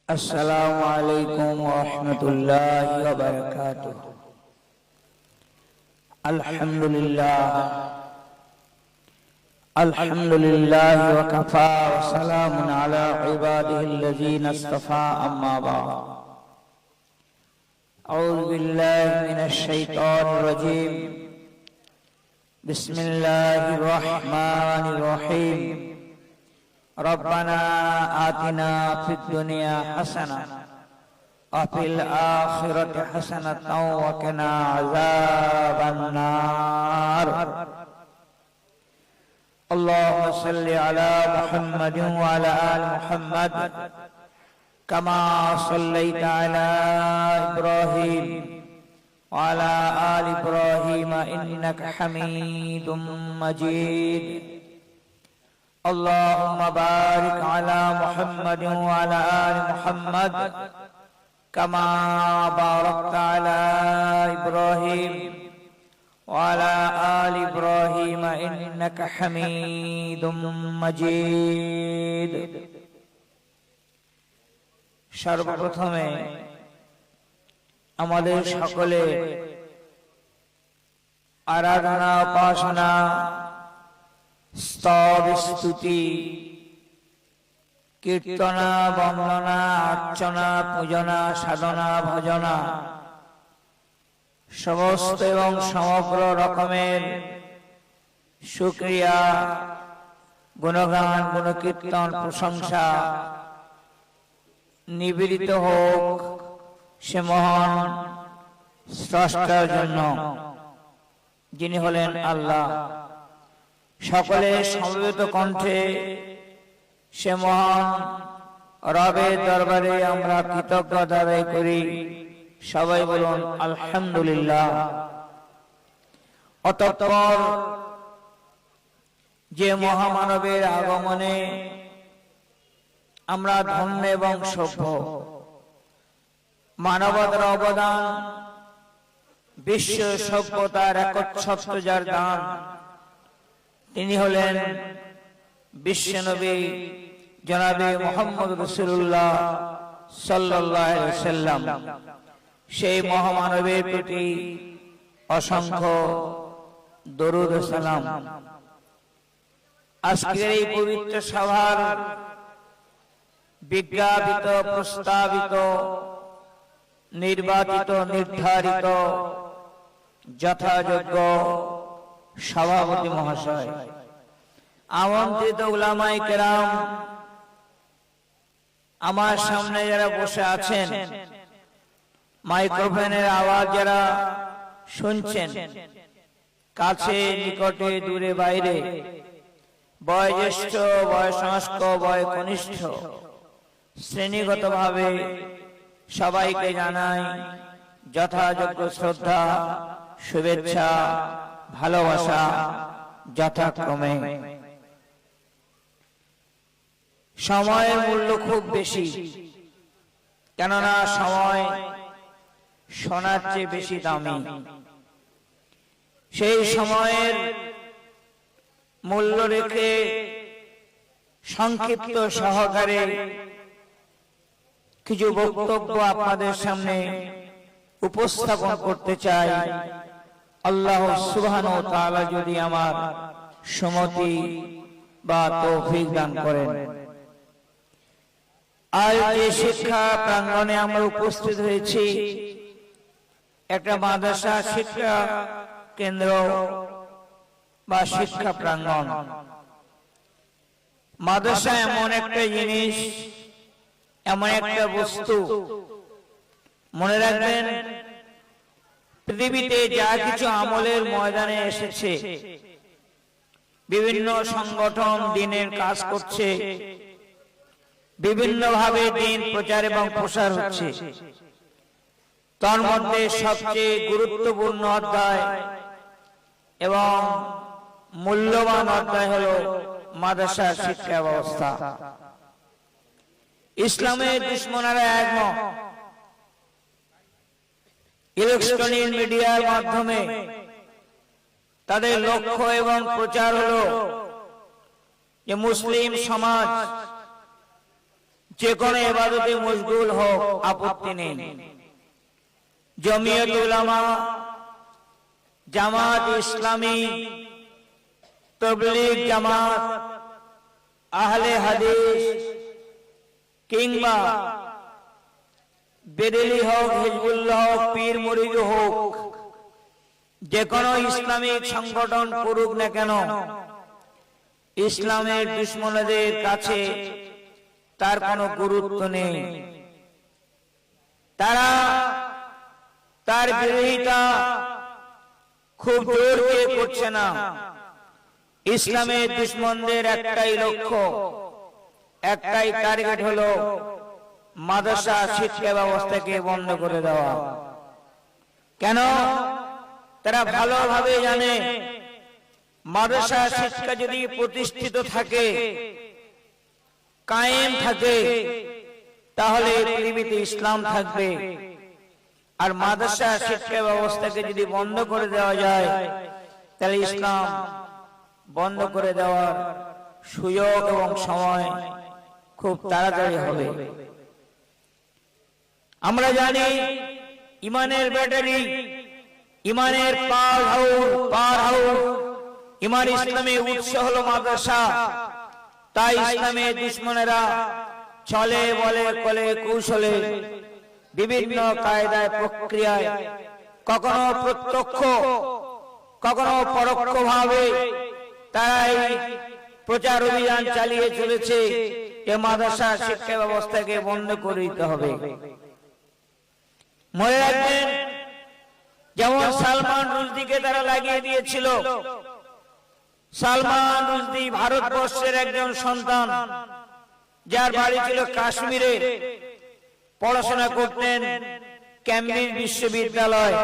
अस्सलामु अलैकुम वरहमतुल्लाहि वबरकातुह। अल्हम्दुलिल्लाह वकफा वसलामुन अला इबादिहिल्लज़ीना इस्तफ़ा अम्मा बाद। अऊज़ु बिल्लाहि मिनश शैतानिर रजीम। बिस्मिल्लाहिर रहमानिर रहीम। रब्बना आतिना फिद दुनिया हसना व फिल आखिरति हसनतन व क़िना अज़ाबन नार। अल्लाहुम्मा सल्लि अला मुहम्मदिन व अला आलि मुहम्मद कमा सल्लैता अला इब्राहीम व अला आलि इब्राहीम इन्नका हमीदुम मजीद। अल्लाहुम्मा बारिक अला मुहम्मदिन व अला आलि मुहम्मद कमा बारकता अला इब्राहीम व अला आलि इब्राहीम इन्नका हमीदुम मजीद। सर्वप्रथमे আমাদের সকলে आराधना उपासना स्तव स्तुति कीर्तना वंदना अर्चना पूजना साधना भजना समस्त एवं समग्र रकमेर शुक्रिया गुणगान गुणकीर्तन प्रशंसा निवेदित होक से महान स्रष्टार जन्य जिनि हलेन आल्लाह। सकले समवेत कण्ठे से महान रबेर दरबारे आमरा कृतज्ञता आदाय करी। सबाई बोलुन आलহামদুলিল্লাহ। अतঃपर जे महामानवेर आगमने आमरा धन्य एवं सभ्य, मानवतार अवदान विश्व सभ्यतार एकच्छत्र जार दान তিনি হলেন বিশ্বনবী জনাবে মুহাম্মদ রাসূলুল্লাহ সাল্লাল্লাহু আলাইহি ওয়াসাল্লাম। সেই মহামানবের প্রতি অসংখ্য দরুদ ও সালাম। আজকের এই পবিত্র সভার বিজ্ঞাপিত প্রস্তাবিত নির্বাচিত নির্ধারিত যথাযোগ্য सभापति महाशय, आमंत्रित उलामाए केराम, आमार सामने जारा बसे आछेन, माइक्रोफोनेर आवाज जारा शुनछेन, काछे निकटे दूरे बाइरे, बयोज्येष्ठ बयसंस्थ बयकनिष्ठ श्रेणीगतभावे सबाइके जानाई यथायोग्य श्रद्धा शुभेच्छा भालोबासा यथाक्रमे। समयेर मूल्य खूब बेशी, केनना समय सोनार चेये बेशी दामी। सेई समयेर मूल्य रेखे संक्षिप्त सहकारे किछु बक्तव्य आपनादेर सामने उपस्थापन करते चाই। अल्लाह सुबहानाहु व ताआला यदि आमार सुमति बा तौफिक दान करें। आज जे शिक्षा प्रांगणे आमरा उपस्थित हয়েছি একটা মাদ্রাসা শিক্ষা কেন্দ্র বা শিক্ষা প্রাঙ্গণ। মাদ্রাসা এমন একটা জিনিস, এমন একটা বস্তু, মনে রাখবেন পৃথিবীতে যা কিছু আমলের ময়দানে এসেছে, বিভিন্ন সংগঠন দ্বীনের কাজ করছে, বিভিন্ন ভাবে দ্বীন প্রচার এবং প্রসার হচ্ছে, তার মধ্যে সবচেয়ে গুরুত্বপূর্ণ অধ্যায় এবং মূল্যবান অধ্যায় হলো মাদ্রাসা শিক্ষা ব্যবস্থা। ইসলামের দুশমনেরা একমত ইলেকট্রনিক মিডিয়ার মাধ্যমে তাদের লক্ষ্য এবং প্রচার হলো যে মুসলিম সমাজ যে কোনো ইবাদতে মশগুল হোক, আপত্তি নেই। জমিয়ত উলামা, জামাত ইসলামী, তাবলীগ জামাত, আহলে হাদিস কিংবা বেরেলি হোক, হিজবুল্লাহ হোক, পীর মুরিদ হোক, যে কোনো ইসলামিক সংগঠন করুক না কেন, ইসলামের দুশমনদের কাছে তার কোনো গুরুত্ব নেই। তারা তার বিরোধিতা খুব জোর দিয়ে করছে না। ইসলামের দুশমনদের একটাই লক্ষ্য, একটাই টার্গেট হলো মাদ্রাসা শিক্ষা ব্যবস্থাকে বন্ধ করে দেওয়া। কেন? তারা ভালোভাবে জানে মাদ্রাসা শিক্ষা যদি প্রতিষ্ঠিত থাকে, কায়েম থাকে, তাহলে পৃথিবীতে ইসলাম থাকবে। আর মাদ্রাসা শিক্ষা ব্যবস্থাকে যদি বন্ধ করে দেওয়া যায়, তাহলে ইসলাম বন্ধ করে দেওয়ার সুযোগ এবং সময় খুব তাড়াতাড়ি হবে। আমরা জানি ইমানের ব্যাটারি, ইমানের পাওয়ার হাউস, ইমান ইসলামের উৎস হলো মাদ্রাসা। তাই ইসলামের দুশমনেরা চলে বলে কলে কৌশলে বিভিন্ন কায়দায় প্রক্রিয়ায়, কখনো প্রত্যক্ষ কখনো পরোক্ষ ভাবে তাই প্রচার অভিযান চালিয়ে চলেছে যে মাদ্রাসা শিক্ষা ব্যবস্থাকে বন্ধ করে দিতে হবে। মনে রাখবেন, যেমন সালমান রুশদিকে তারা লাগিয়ে দিয়েছিল। সালমান রুশদি ভারতবর্ষের একজন সন্তান, যার বাড়ি ছিল কাশ্মীরে, পড়াশোনা করতেন ক্যামব্রিজ বিশ্ববিদ্যালয়।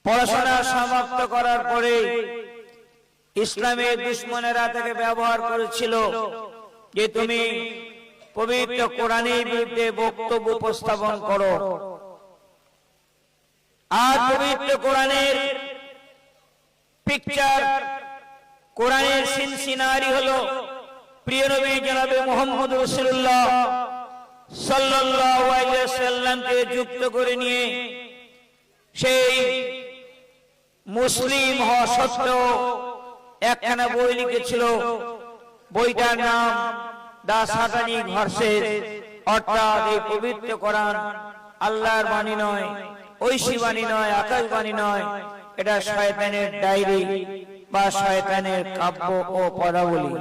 পড়াশোনা সমাপ্ত করার পরে ইসলামের দুশমনেরা তাকে ব্যবহার করেছিল যে তুমি পবিত্র কোরআনের বিরুদ্ধে বক্তব্য উপস্থাপন করো। আর পবিত্র কোরআনের পিকচার, কোরআনের সিনসিনারি হলো প্রিয় নবী জনাবে মুহাম্মদ রাসূলুল্লাহ সাল্লাল্লাহু আলাইহি ওয়াসাল্লামকে যুক্ত করে নিয়ে সেই মুসলিম হওয়া সত্ত্বেও একখানা বই লিখেছিল। বইটার নাম দা সাটানিক ভার্সেস, অর্থাৎ এই পবিত্র কোরআন আল্লাহর বাণী নয়, ঐশী বাণী নয়, আকাশবাণী নয়, এটা শয়তানের ডায়েরি বা শয়তানের কাব্য ও পদাবলী।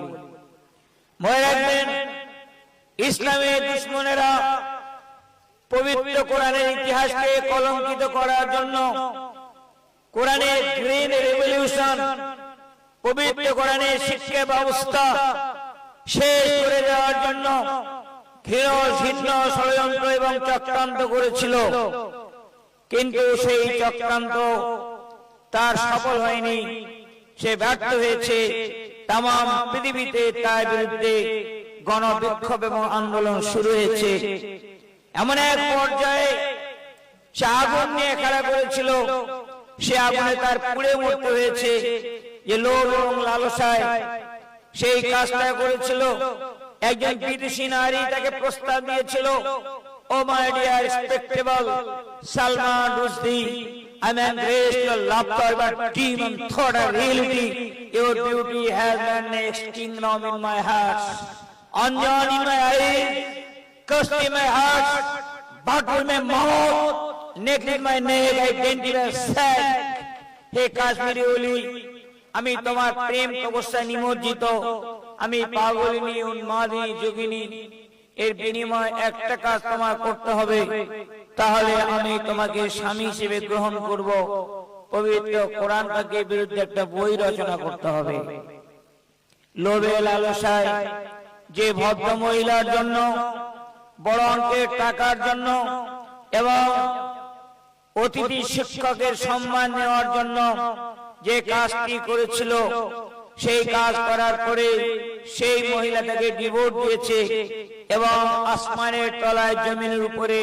মনে রাখবেন, ইসলামের দুশমনেরা পবিত্র কোরআনের ইতিহাসকে কলঙ্কিত করার জন্য, কোরআনের গ্রিন রেভলিউশন, পবিত্র কোরআনের শিক্ষা ব্যবস্থা শেষ করে দেওয়ার জন্য ঘৃণ্য ষড়যন্ত্র এবং চক্রান্ত করেছিল। কিন্তু সেই চক্রান্ত তার সফল হয়নি, সে ব্যর্থ হয়েছে। তাম পৃথিবীতে তার বিরুদ্ধে গণবিক্ষোভ এবং আন্দোলন শুরু হয়েছে। এমন এক পর্যায়ে সে আগুন নিয়ে খেলা করেছিল, সে আগুনে তার পুড়ে মরতে হয়েছে। যে লোভ এবং লালসায় সেই কাজটা করেছিল। একজন বিদেশি নারী তাকে প্রস্তাব দিয়েছিল, oh my dear respectable Salman Rushdie, I am embraced your laughter but demon thought of reality. Your beauty has an next kingdom in my heart. Anjan in my eyes, cursed in my heart, battle in my mouth, neck in my neck, identity sad. Hey Kashmiri Oli, আমি তোমার প্রেম তপস্যায় নিমজ্জিত, আমি পাগলিনী, উন্মাদিনী, যোগিনী। এর বিনিময়ে একটা কাজ তোমার করতে হবে, তাহলে আমি তোমাকে স্বামী হিসেবে গ্রহণ করব। পবিত্র কোরআন পাকের বিরুদ্ধে একটা বই রচনা করতে হবে। লোভে লালসায় যে ভদ্র মহিলার জন্য, বড় অঙ্কের টাকার জন্য এবং অতিথি শিক্ষকের সম্মান নেওয়ার জন্য যে কাজটি করেছিল, সেই কাজ করার পরে সেই মহিলাটাকে ডিভোর্স দিয়েছে এবং আসমানের তলায়, জমিনের উপরে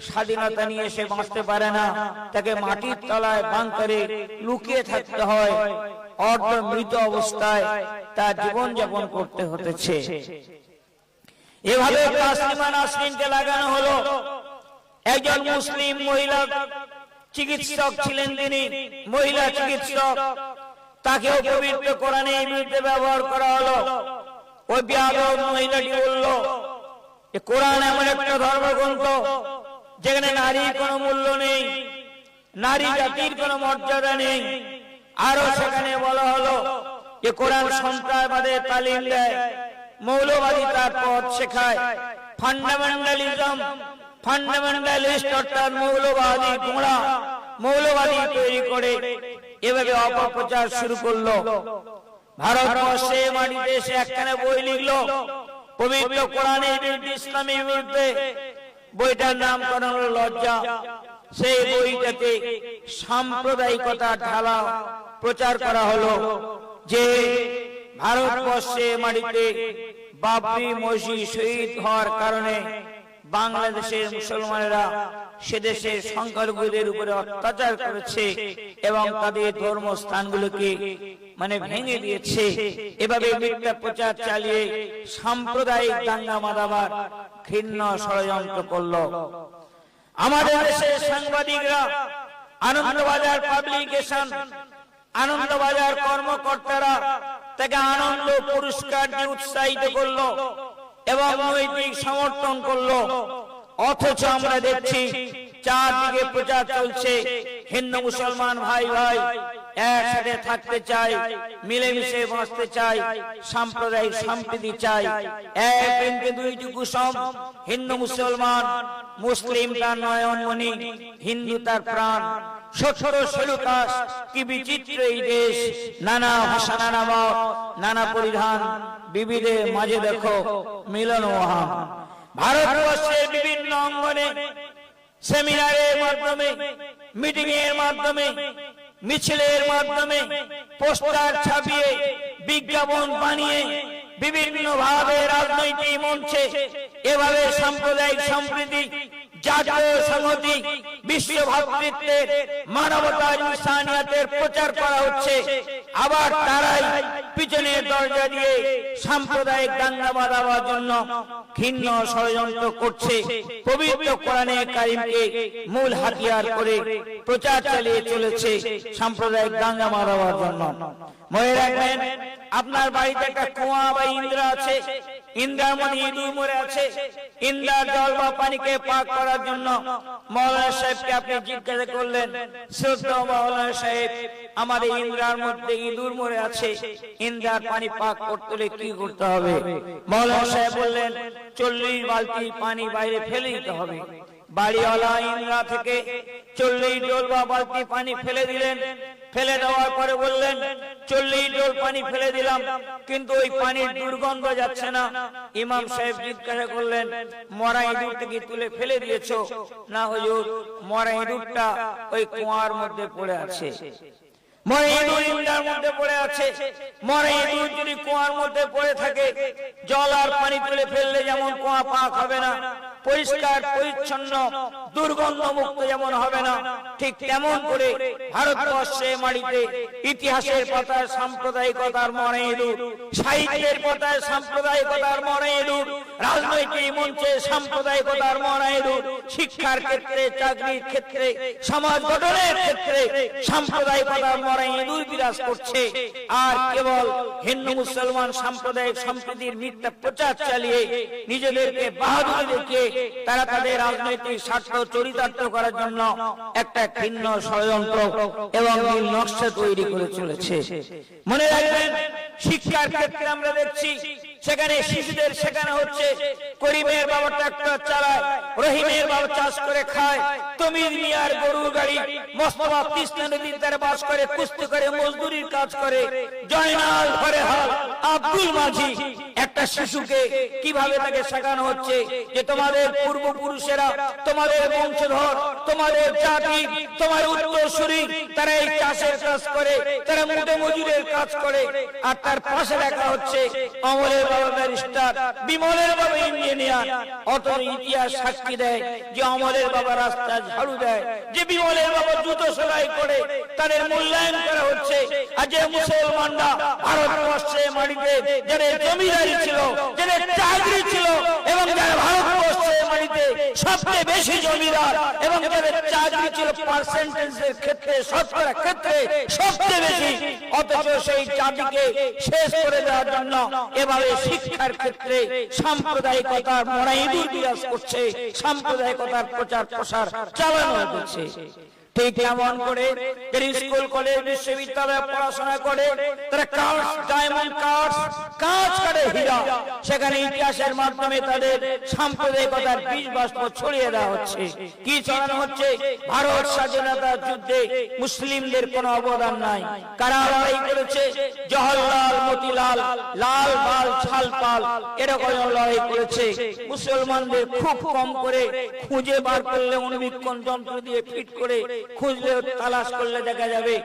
স্বাধীনতা নিয়ে সে বাঁচতে পারে না। তাকে মাটির তলায় বাংকারে লুকিয়ে থাকতে হয়, অর্ধ মৃত অবস্থায় তার জীবন যাপন করতে হতেছে। এভাবে তাসলিমা নাসরিনকে লাগানো হলো। একজন মুসলিম মহিলা চিকিৎসক ছিলেন, তিনি মহিলা চিকিৎসক, তাকেও পবিত্র কোরআনের বিরুদ্ধে ব্যবহার করা হলো। ওই বেয়াদব মহিলাটি বলল যে কোরআন এমন একটা ধর্মগ্রন্থ যেখানে নারীর কোনো মূল্য নেই, নারী জাতির কোনো মর্যাদা নেই। আরো সেখানে বলা হলো যে কোরআন সন্ত্রাসবাদের তালিম দেয়, মৌলবাদী তার পথ শেখায়, ফান্ডামেন্টালিস্ট অর্থাৎ মৌলবাদী গোঁড়া মৌলবাদী তৈরি করে এভাবে অপপ্রচার শুরু করলো। ভারতবর্ষে মাটিতে এসে একখানা বই লিখলো পবিত্র কোরআনের বিরুদ্ধে, ইসলামের বিরুদ্ধে। বইটার নাম করা হলো লজ্জা। সেই বইটাতে সাম্প্রদায়িকতা ঢালা প্রচার করা হলো যে ভারতবর্ষে মাটিতে বাবরি মসজিদ শহীদ হওয়ার কারণে বাংলাদেশের মুসলমানেরা সে দেশের সংখ্যালঘুদের উপরে অত্যাচার করেছে এবং তাদের ধর্মস্থানগুলোকে ভেঙে দিয়েছে। এভাবে মিথ্যা প্রচার চালিয়ে সাম্প্রদায়িক দাঙ্গা মাদাবার ঘৃণ্য ষড়যন্ত্র করলো। আমাদের দেশের সাংবাদিকরা, আনন্দবাজার পাবলিকেশন, আনন্দবাজার কর্মকর্তারা তাকে আনন্দ পুরস্কার দিয়ে উৎসাহিত করলো এবং নৈতিক সমর্থন করলো। অথচ আমরা দেখছি চারদিকে প্রচার চলছে হিন্দু মুসলমান ভাই ভাই একসাথে থাকতে চাই, মিলেমিশে বাঁচতে চাই, সাম্প্রদায়িক সম্প্রীতি চাই। এক বিন্দু দুইটি কুসুম, হিন্দু মুসলমান, মুসলিম তার নয়নমণি, হিন্দু তার প্রাণ। 17 কাশ, কি বিচিত্র এই দেশ, নানা ভাষা, নানা মত, নানা পরিধান, বিবিধের মাঝে দেখো মিলন মহান। ভারতবর্ষের বিভিন্ন অঙ্গনে সেমিনারের মাধ্যমে, মিটিং এর মাধ্যমে, মিছিলের মাধ্যমে, পোস্টার ছাপিয়ে, বিজ্ঞাপন বানিয়ে বিভিন্ন ভাবে রাজনৈতিক মঞ্চে এভাবে সাম্প্রদায়িক সম্প্রীতি, জাতীয় সংহতি, বিশ্ব ভ্রাতৃত্বের, মানবতার, ইনসানিয়তের প্রচার করা হচ্ছে। আবার তারাই পিছনের দরজা দিয়ে সাম্প্রদায়িক দাঙ্গা বাঁধাবার জন্য ঘৃণ্য ষড়যন্ত্র করছে। পবিত্র কোরআনে কারিমকে মূল হাতিয়ার করে প্রচার চালিয়ে চলেছে সাম্প্রদায়িক দাঙ্গা বাঁধাবার জন্য। মনে রাখবেন, আপনার বাড়িতে একটা কুয়া বা ইন্দ্রা আছে, ইন্দ্রার মধ্যে ইঁদুর মরে আছে। ইন্দ্রার জল বা পানিকে পাক করার জন্য মাওলানা সাহেবকে আপনি জিজ্ঞাসা করলেন, শ্রদ্ধা মাওলানা সাহেব, আমাদের ইন্দ্রার মধ্যে ইঁদুর মরে আছে, ইন্দ্রার পানি পাক করতে হলে কি করতে হবে? মাওলানা সাহেব বললেন, 40 বালতি পানি বাইরে ফেলে দিতে হবে। বাড়িওয়ালা ইন্দ্রা থেকে 40 ডোল বা বালতি পানি ফেলে দিলেন। ফেলে দেওয়ার পরে বললেন, 40 ডোল পানি ফেলে দিলাম, কিন্তু ওই পানির দুর্গন্ধ যাচ্ছে না। ইমাম সাহেব জিজ্ঞাসা করলেন, মরা ইঁদুরটা কি তুলে ফেলে দিয়েছো? না হুজুর, মরা ইঁদুরটা ওই কুয়ার মধ্যে পড়ে আছে। মরা ইঁদুর ইন্দ্রার মধ্যে পড়ে আছে। মরা ইঁদুর যদি কুয়ার মধ্যে পড়ে থাকে, জল আর পানি তুলে ফেললে যেমন কুয়া পাক হবে না, পরিষ্কার পরিচ্ছন্ন দুর্গন্ধ মুক্ত যেমন হবে না, ঠিক তেমন করে ভারতবর্ষে মাটিতে ইতিহাসের পাতায় সাম্প্রদায়িকতার মরা ইঁদুর, সাহিত্যের পাতায় সাম্প্রদায়িকতার মরা ইঁদুর, রাজনৈতিক মঞ্চে সাম্প্রদায়িকতার মরা ইঁদুর, শিক্ষার ক্ষেত্রে, চাকরির ক্ষেত্রে, সমাজ গঠনের ক্ষেত্রে সাম্প্রদায়িকতার মরা ইঁদুর বিরাজ করছে। আর কেবল হিন্দু মুসলমান সাম্প্রদায়িক সম্প্রীতির মিথ্যা প্রচার চালিয়ে নিজেদেরকে বাহাদুরি দেখিয়ে তারা তাদের রাজনৈতিক স্বার্থ চরিতার্থ করার জন্য একটা ঘৃণ্য ষড়যন্ত্র এবং নীল নকশা তৈরি করে চলেছে। মনে রাখবেন, শিক্ষার ক্ষেত্রে আমরা দেখছি সেখানে শিশুদের শেখানো হচ্ছে করিমের বাবা ট্রাক্টর চালায়, রহিমের বাবা চাষ করে খায়, তমির মিয়ার গরুর গাড়ি, মোস্তফা তিস্তা নদীর ধারে বাস করে, কুস্তি করে, মজদুরির কাজ করে, জয়নাল ঘরে হাল, আব্দুল মাঝি। একটা শিশুকে কিভাবে তাকে শেখানো হচ্ছে যে তোমাদের পূর্বপুরুষেরা, তোমাদের বংশধর, তোমাদের জাতি, তোমার উত্তরসূরি, তারা এই চাষের কাজ করে, তারা মুটে মজুরের কাজ করে। আর তার পাশে দেখা হচ্ছে অমলের বাবা ব্যারিস্টার, বিমলের বাবা ইঞ্জিনিয়ার। অথচ ইতিহাস সাক্ষী দেয় যে অমলের বাবা রাস্তা ঝাড়ু দেয়, যে বিমলের বাবা জুতো সেলাই করে, তাদের মূল্যায়ন করা হচ্ছে। আর যে মুসলমানরা ভারতবর্ষে মাটিতে যাদের জমিদারি ছিল, যাদের চাকরি ছিল, এবং যারা ভারতবর্ষের মাটিতে সবচেয়ে বেশি জমিদার এবং যাদের চাকরি ছিল পার্সেন্টেজের ক্ষেত্রে শতকরা ক্ষেত্রে সবচেয়ে বেশি, অথচ সেই জাতিকে শেষ করে দেওয়ার জন্য এভাবে শিক্ষার ক্ষেত্রে সাম্প্রদায়িকতার মরা ইঁদুর বিরাজ করছে, সাম্প্রদায়িকতার প্রচার প্রসার চালানো হচ্ছে। ঠিক এমন করে স্কুল কলেজ বিশ্ববিদ্যালয়ে পড়াশোনা করে তারা কার্স, ডায়মন্ড কার্স, কাঁচ কাটে হীরা, সেখানে ইতিহাসের মাধ্যমে তাদের সাম্প্রদায়িকতার বীজ বাষ্প ছড়িয়ে দেওয়া হচ্ছে। কি ছড়ানো হচ্ছে? ভারত স্বাধীনতার যুদ্ধে মুসলিমদের কোনো অবদান নাই। কারা লড়াই করেছে? জওহরলাল, মতিলাল, লাল বাল, ছাল পাল, এরকম লড়াই করেছে। মুসলমানদের খুব কম করে খুঁজে বার করলে অনুবীক্ষণ যন্ত্র দিয়ে ফিট করে খুঁজলে তালাশ করলে দেখা যাবে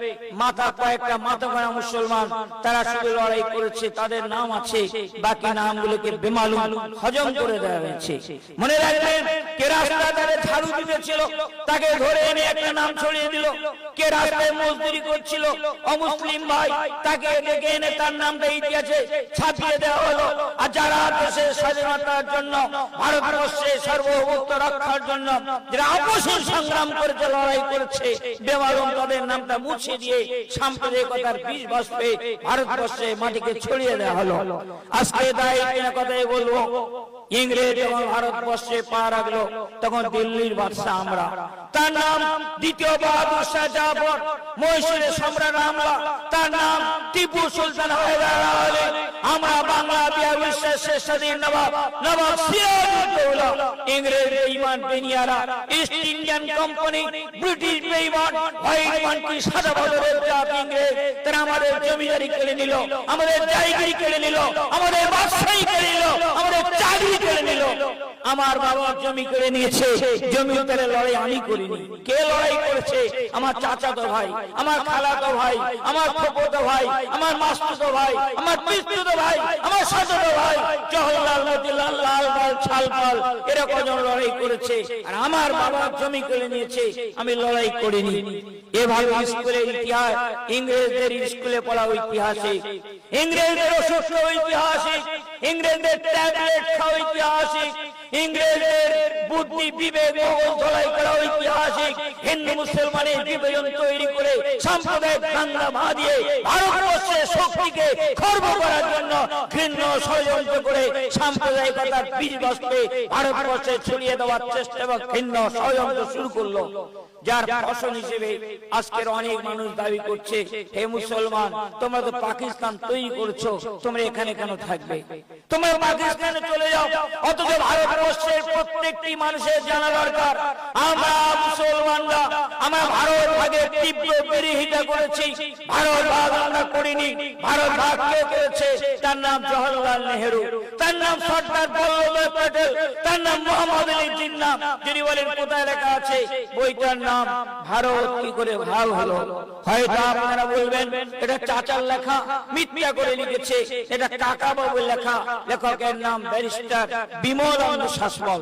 মাথা কয়েকটা মাথা ভাঙা মুসলমান তারা শুধু লড়াই করেছে, তাদের নাম আছে, বাকি নামগুলোকে বেমালুম হজম করে দেওয়া হয়েছে। মনে রাখবেন, কে রাস্তা ধারে ঝাড়ু দিতেছিল তাকে ধরে এনে একটা নাম ছড়িয়ে দিল, কে রাস্তায় মজদুরি করছিল অমুসলিম ভাই তাকে ডেকে এনে তার নামটা ইতিহাসে ছাপিয়ে দেওয়া হলো। আর যারা দেশের স্বাধীনতার জন্য, ভারতবর্ষের সার্বভৌমত্ব রক্ষার জন্য যারা অবসর সংগ্রাম করেছে, লড়াই করেছে, বেমালুম তাদের নামটা মুছে দিয়ে সাম্প্রদায়িকতার বীজ বাষ্পে ভারতবর্ষে মাটিকে ছড়িয়ে দেওয়া হলো। আজকে তাই কথাই বলবো, ইংরেজ যখন ভারতবর্ষে পা রাখলো তখন দিল্লির বাদশা আমরা, তার নাম দ্বিতীয় বাহাদুর শাহ জাফর, মহীশূরের সম্রাট আমলা, তার নাম টিপু সুলতান হায়দার আলী, আমরা বাংলা বিহার উড়িষ্যার শেষ স্বাধীন নবাব সিরাজউদ্দৌলা, ইংরেজ বেঈমান বেনিয়ারা, ইস্ট ইন্ডিয়ান কোম্পানি, ব্রিটিশ বেঈমান, হোয়াইট মানকি, সাদা বদরের জাত ইংরেজ, তারা আমাদের জমিদারি কেড়ে নিল, আমাদের জায়গায় কেড়ে নিল, আমাদের বাদশাহী কেড়ে নিল, আমাদের চাকরি কেড়ে নিল। আমার বাবার জমি কেড়ে নিয়েছে, জমি তারে লড়াই আমি করিনি। কে লড়াই করেছে? আমার চাচাতো ভাই, আমার খালাতো ভাই, আমার ফুফাতো ভাই, আমার মাসতুতো ভাই, আমার পিসতুতো ভাই, আমার সাথেতো ভাই, জওহরলাল, মতিলাল, লাল বাল, ছাল পাল, এরা কজন লড়াই করেছে। আর আমার বাবার জমি কেড়ে নিয়েছে, আমি লড়াই করিনি। এভাবে স্কুলের ইতিহাস, ইংরেজদের স্কুলে পড়া ঐতিহাসিক, ইংরেজদের ওষুধ ঐতিহাসিক, ইংরেজদের ট্যাবলেট খাওয়া ঐতিহাসিক, ইংরেজদের বুদ্ধি বিবেক মগজ ধলাই করা ঐতিহাসিক, হিন্দু মুসলমানের বিভাজন তৈরি করে সাম্প্রদায়িক দাঙ্গা বাঁধিয়ে ভারতবর্ষের শক্তিকে খর্ব করার জন্য ঘৃণ্য ষড়যন্ত্র করে সাম্প্রদায়িকতার বীজ বাষ্পে ভারতবর্ষে ছড়িয়ে দেওয়ার চেষ্টা এবং ঘৃণ্য ষড়যন্ত্র শুরু করলো। যার ফসল হিসেবে আজকের অনেক মানুষ দাবি করছে, হে মুসলমান, তোমরা তো পাকিস্তান তৈরি করছো, তোমরা এখানে কেন থাকবে? তোমরা পাকিস্তানে চলে যাও। অথচ ভারতবর্ষের প্রত্যেকটি মানুষের জানা দরকার, আমরা মুসলমানরা আমরা ভারত ভাগের তীব্র বিরোধিতা করেছি। ভারত ভাগ আমরা করিনি। ভারত ভাগ কে করেছে? তার নাম জওহরলাল নেহেরু, তার নাম সর্দার বল্লভভাই প্যাটেল, তার নাম মোহাম্মদ আলী জিন্নাহ। যদি বলেন কোথায় লেখা আছে, বইটার নাম ভারত কি করে ভাগ হলো? হয়তো আপনারা বলবেন এটা চাচার লেখা, মিথ্যা করে লিখেছে, এটা কাকা বাবুর লেখা। লেখকের নাম ব্যারিস্টার বিমলানন্দ শাসমল।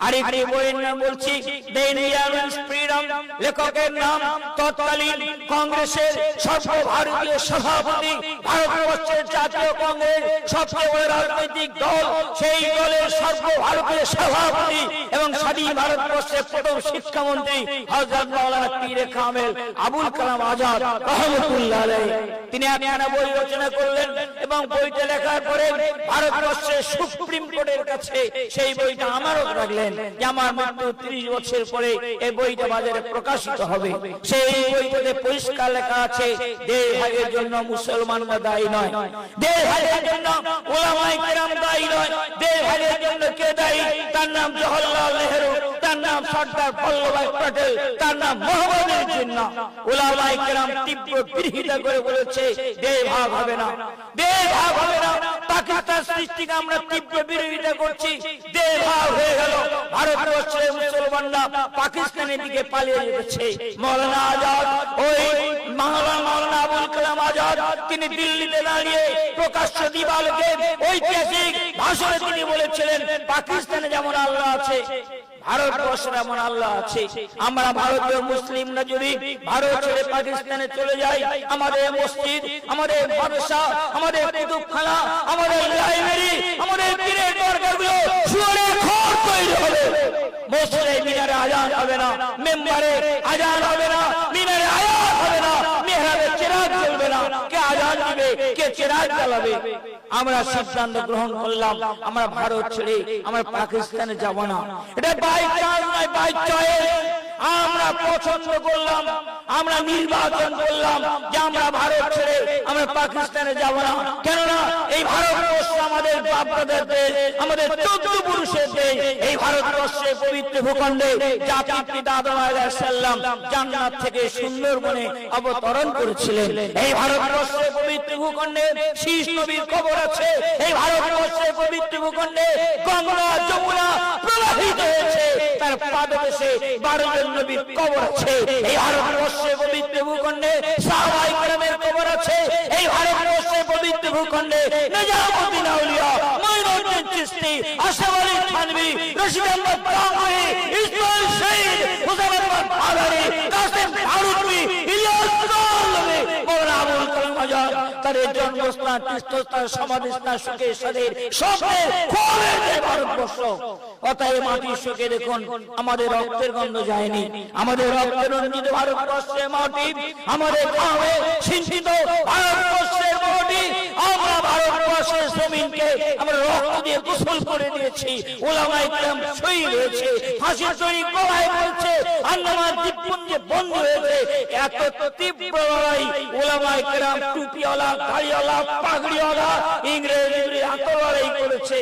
আরেকটি বইয়ের নাম বলছি, দ্য ইন্ডিয়ান ফ্রিডম। লেখকের নাম তৎকালীন কংগ্রেসের সর্বভারতীয় সভাপতি, ভারতবর্ষের জাতীয় কংগ্রেস সবচেয়ে বড় রাজনৈতিক দল, সেই দলের সর্বভারতীয় সভাপতি এবং স্বাধীন ভারতবর্ষের প্রথম শিক্ষামন্ত্রী হযরত মাওলানা পীরে কামেল আবুল কালাম আজাদ রহমাতুল্লাহ আলাইহি। তিনি একটা বই রচনা করলেন এবং বইটা লেখার পরে ভারতবর্ষের সুপ্রিম কোর্টের কাছে সেই বইটা আমানত রাখলেন যে আমার মৃত্যু 30 বছর পরে এই বইটা বাজারে প্রকাশিত হবে। সেই বইটাতে পরিষ্কার লেখা আছে, দেশ ভাগের জন্য মুসলমানরা দায়ী নয়, দেশ ভাগের জন্য উলামায়ে কেরাম দায়ী নয়, দেশ ভাগের জন্য কে দায়ী? তার নাম জওহরলাল নেহেরু, তার নাম সর্দার বল্লভভাই প্যাটেল, তার নাম মোহাম্মদ আলী জিন্নাহ। উলামায়ে কেরাম তীব্র বিরোধিতা করে বলেছে দেশ ভাগ হবে না, দেশ ভাগ হবে না। পাকিস্তান সৃষ্টিকে আমরা তীব্র বিরোধিতা করছি। দেশ ভাগ হয়ে গেল, ভারতবর্ষের মুসলমান মুসলমানরা পাকিস্তানের দিকে পালিয়ে যেতেছে। মাওলানা আজাদ, ওই মাওলানা আবুল কালাম আজাদ, তিনি দিল্লিতে দাঁড়িয়ে প্রকাশ্য দিবালোকে ঐতিহাসিক ভাষণে তিনি বলেছিলেন, পাকিস্তানে যেমন আল্লাহ আছে, ভারতবর্ষে যেমন আল্লাহ আছে। আমরা ভারতীয় মুসলিমরা যদি ভারত ছেড়ে পাকিস্তানে চলে যাই, আমাদের মসজিদ, আমাদের মাদ্রাসা, আমাদের কুতুবখানা, আমাদের লাইব্রেরি, আমাদের পীরের দরগাগুলো শুয়োরের ঘর তৈরি হবে। মসজিদে মিনারে আজান হবে না, মেম্বারে আজান হবে না, মিনারে আয়াত হবে না, মেহরাবে চিরাগ জ্বলবে না। কে আজান দিবে, কে চিরাগ জ্বালাবে? আমরা সিদ্ধান্ত গ্রহণ করলাম, আমরা ভারত ছেড়ে আমরা পাকিস্তানে যাব না। এটা বাই চান্স নয়, বাই চয়েস। আমরা পছন্দ করলাম, আমরা নির্বাচন করলাম যে আমরা ভারত ছেড়ে আমরা পাকিস্তানে যাব না। কেননা এই ভারতবর্ষ আমাদের বাপদাদার দেশ, আমাদের 14 পুরুষের দেশ। এই ভারতবর্ষে পবিত্র ভূখণ্ডে জাতির পিতা আদম আলাইহিস সালাম জান্নাত থেকে সুন্দরবনে অবতরণ করেছিলেন। এই ভারতবর্ষে পবিত্র ভূখণ্ডে শীষ নবীর কবর আছে। এই ভারতবর্ষে পবিত্র ভূখণ্ডে গঙ্গা যমুনা প্রবাহিত হয়েছে, তার পাদদেশে 12 জন নবীর কবর আছে। এই ভারতবর্ষে পবিত্র ভূখণ্ডে সাহাবায়ে কেরামের কবর আছে। এই ভারতবর্ষে পবিত্র ভূখণ্ডে নিজামুদ্দিন আউলিয়া, মঈনুদ্দিন চিশতি, আশরাফ আলী থানভী, রশিদ আহমদ গাঙ্গুহি, ইসমাইল শহীদ, হুসাইন আহমদ আদানি, কাসেম ফারুকী, ইলিয়াস কালভী, মাওলানা আবুল কালাম আজাদ, তার জন্মস্থান, তীর্থস্থান, সমাধিস্থান, সুখের সাথে স্বপ্নের খোলের যে ভারতবর্ষ। অতএব মাটির শোকে দেখুন, আমাদের রক্তের গন্ধ যায়নি, আমাদের রক্তের রঞ্জিত ভারতবর্ষের মাটি, আমাদের গাঁয়ে সিঞ্চিত ভারতবর্ষের মাটি। আমরা ভারতবর্ষের জমিনকে আমরা রক্ত দিয়ে গোসল করে দিয়েছি। উলামায়ে কেরাম শহীদ হয়েছে, ফাঁসির দড়ি গলায় পড়েছে, আন্দামান দ্বীপপুঞ্জে বন্দী হয়েছে। এত তীব্র লড়াই উলামায়ে কেরাম, টুপিওয়ালা, দাড়িওয়ালা, পাগড়িওয়ালা, ইংরেজদের এত লড়াই করেছে।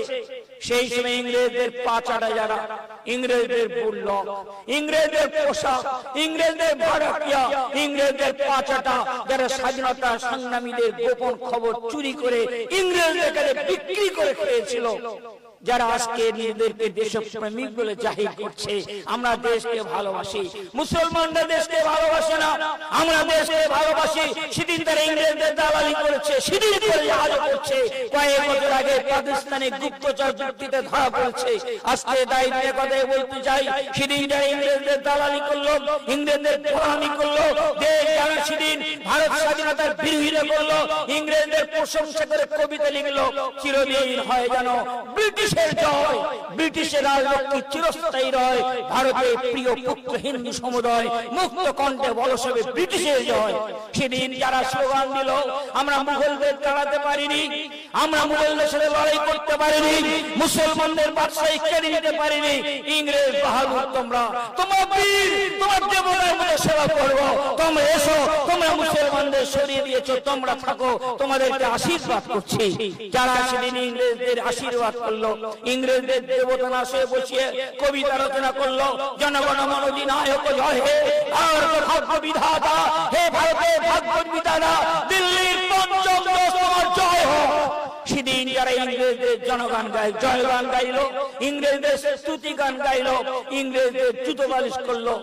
সেই সময় ইংরেজদের পাচাটা যারা, ইংরেজদের বুল্লক, ইংরেজদের পোশাক, ইংরেজদের ভাড়াটিয়া, ইংরেজদের পাচাটা যারা স্বাধীনতা সংগ্রামীদের গোপন খবর চুরি করে ইংরেজদের কাছে বিক্রি করে খেয়েছিল, যারা আজকে নিজেদেরকে দেশপ্রেমিক বলে জাহির করছে। আমরা দেশকে ভালোবাসি, মুসলমানরা দেশকে ভালোবাসে না, আমরা দেশকে ভালোবাসি। সেদিন তারা ইংরেজদের দালালি করেছে, সেদিন করে আজও করছে। কয়েক বছর আগে পাকিস্তানে গুপ্তচর চুক্তিতে ধরা পড়েছে। আজকে দায়িত্বের কথাই বলতে চাই, সেদিন যারা ইংরেজদের দালালি করলো, ইংরেজদের গোলামি করলো, দেশ যারা সেদিন ভারত স্বাধীনতার বিরোধিতা করলো, ইংরেজদের প্রশংসা করে কবিতা লিখলো, চিরদিন হয় যেন ব্রিটিশের জয়, ব্রিটিশের রাজলক্ষ্মী চিরস্থায়ী রয়, ভারতের প্রিয় পুত্র হিন্দু সমুদয় মুক্ত কণ্ঠে বলসবে ব্রিটিশের জয়। সেদিন যারা স্লোগান দিল, আমরা মুঘলদের তাড়াতে পারিনি, আমরা মুঘলদের সাথে লড়াই করতে পারিনি, মুসলমানদের বাদশাহী কেড়ে নিতে পারিনি। ইংরেজ বাহাদুর তোমরা, তোমার বীর, তোমার দেবতার মধ্যে সেবা করবো, তোমরা এসো, তোমরা মুসলমানদের সরিয়ে দিয়েছো, তোমরা থাকো, তোমাদেরকে আশীর্বাদ করছি। যারা সেদিন ইংরেজদের আশীর্বাদ করলো, ইংরেজদের দেবতা না সে বসিয়ে কবিতা রচনা করলো, জনগণ মন অধিনায়ক জয় হে, ভারত ভাগ্য বিধাতা, হে ভারতের ভাগ্য বিধাতা, দিল্লির পঞ্চম দোষ তোমার জয় হোক। সেদিন যারা ইংরেজদের জনগান গায়, জয়গান গাইলো, ইংরেজদের স্তুতি গান গাইলো, ইংরেজদের জুতো বালিশ করলো,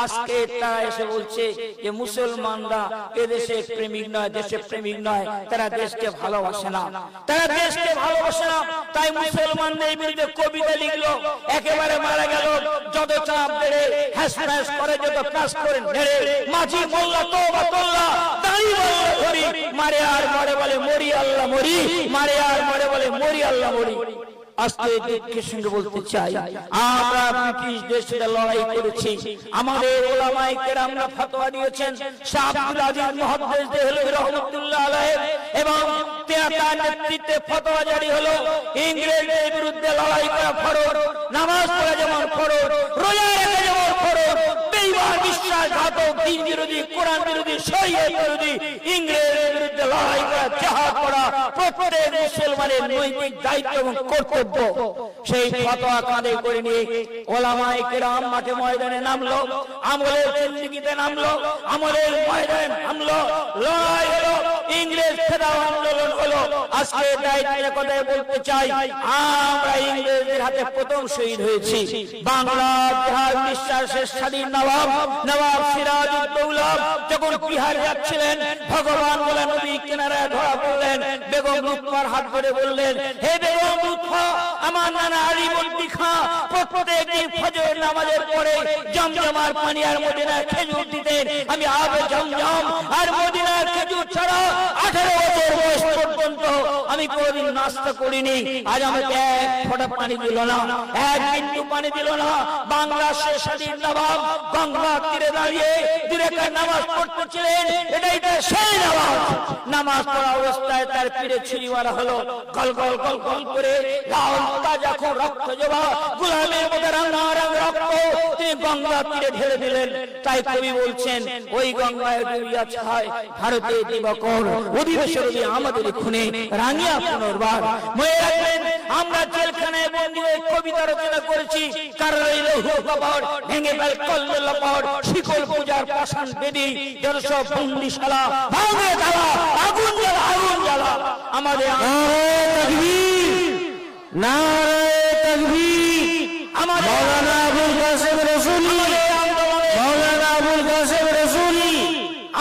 আজকে তারা এসে বলছে যে মুসলমানরা এদেশে প্রেমিক নয়, দেশে প্রেমিক নয়, তারা দেশকে ভালোবাসে না, তারা দেশকে ভালোবাসে না। তাই মুসলমানদের বিরুদ্ধে কবিতা লিখলো, একেবারে মারা গেল। যত চাপ বেড়ে হ্যাস ফ্যাস করে, যত কাজ করে নেড়ে, মাঝি মোল্লা তোবা তোল্লা, দাঁড়ি বললে ধরি, মারে আর মরে বলে মরি আল্লাহ মরি, মারে আর মরে বলে মরি আল্লাহ মরি। আজকে দুঃখের সঙ্গে বলতে চাই, আমরা ব্রিটিশ দেশে লড়াই করেছি, আমাদের উলামায়ে কেরামরা ফতোয়া দিয়েছেন, শাহ আব্দুল আজিজ মুহাদ্দিস দেহলভী রাহমাতুল্লাহ আলাইহি এবং তার নেতৃত্বে ফতোয়া জারি হলো, ইংরেজদের বিরুদ্ধে লড়াই করা ফরজ, নামাজ পড়া যেমন ফরজ, রোজা রাখা যেমন ফরজ, বেঈমান বিশ্বাসঘাতক, দ্বীন বিরোধী, কোরআন বিরোধী, শরীয়ত বিরোধী ইংরেজদের বিরুদ্ধে লড়াই করা, জিহাদ করা প্রত্যেক মুসলমানের নৈতিক দায়িত্ব এবং কর্তব্য। সেই ফতোয়া কাঁধে করে নিয়ে ওলামায়ে কেরাম মাঠে ময়দানে নামলো, আমলের জিন্দেগিতে নামলো, আমলের ময়দানে নামলো, লড়াই হলো, ইংরেজ ফেরাও আন্দোলন হলো। আজকে দায়িত্বের কথা বলতে চাই, আমরা ইংরেজদের হাতে প্রথম শহীদ হয়েছি। বাংলার বিহার বিশ্বাসের স্বাধীন নবাব সিরাজউদ্দৌলা যখন বিহার যাচ্ছিলেন, ভগবান বলে নদী কিনারায় ধরা পড়লেন। বেগম লুৎফার হাত ধরে বললেন, হে বেগম লুৎফা, আমার নানা আলিবর্দী খাঁ প্রত্যেক দিন ফজর নামাজের পরে জমজমার পানি আর মদিনার খেজুর দিতেন। আমি আবে জমজম আর মদিনার খেজুর ছাড়া 18 বছর বয়স পর্যন্ত আমি কোনদিন নাস্তা করিনি। আজ আমাকে এক ফোঁটা পানি দিল না, এক বিন্দু পানি দিল না। বাংলার শেষ স্বাধীন নবাব গঙ্গার তীরে দাঁড়িয়ে 2 রাকাত নামাজ পড়তেছিলেন। এটাই তো সেই নবাব। নামাজ পড়া অবস্থায় তার পিঠে ছুরি মারা হলো, গল গল গল গল করে লাল তাজা খুন রক্ত জবা গোলামের মধ্যে রাঙা রাঙা রক্ত তিনি গঙ্গার তীরে ঢেলে দিলেন। তাই কবি বলছেন, ওই গঙ্গায় ডুবিয়া ছায় ভারতের দিবাকর, অধিবেশন আমাদের খুনে রাঙিয়া পুনর্বার। মনে রাখবেন, আমরা জেলখানায় বন্দী হয়ে কবিতা রচনা করেছি। কারণ এই লৌহ কবর ভেঙে ফেল কল্লে লপট, শিকল পূজার পাষাণ বেদি জনসব বন্দিশালা ভাঙে জ্বালা, আগুন জ্বালা, আগুন জ্বালা। আমাদের তাকবীর, নারে তাকবীর। আমাদের মাওলানা আবুল কাসেম রসুলি, মাওলানা আবুল কাসেম রসুলি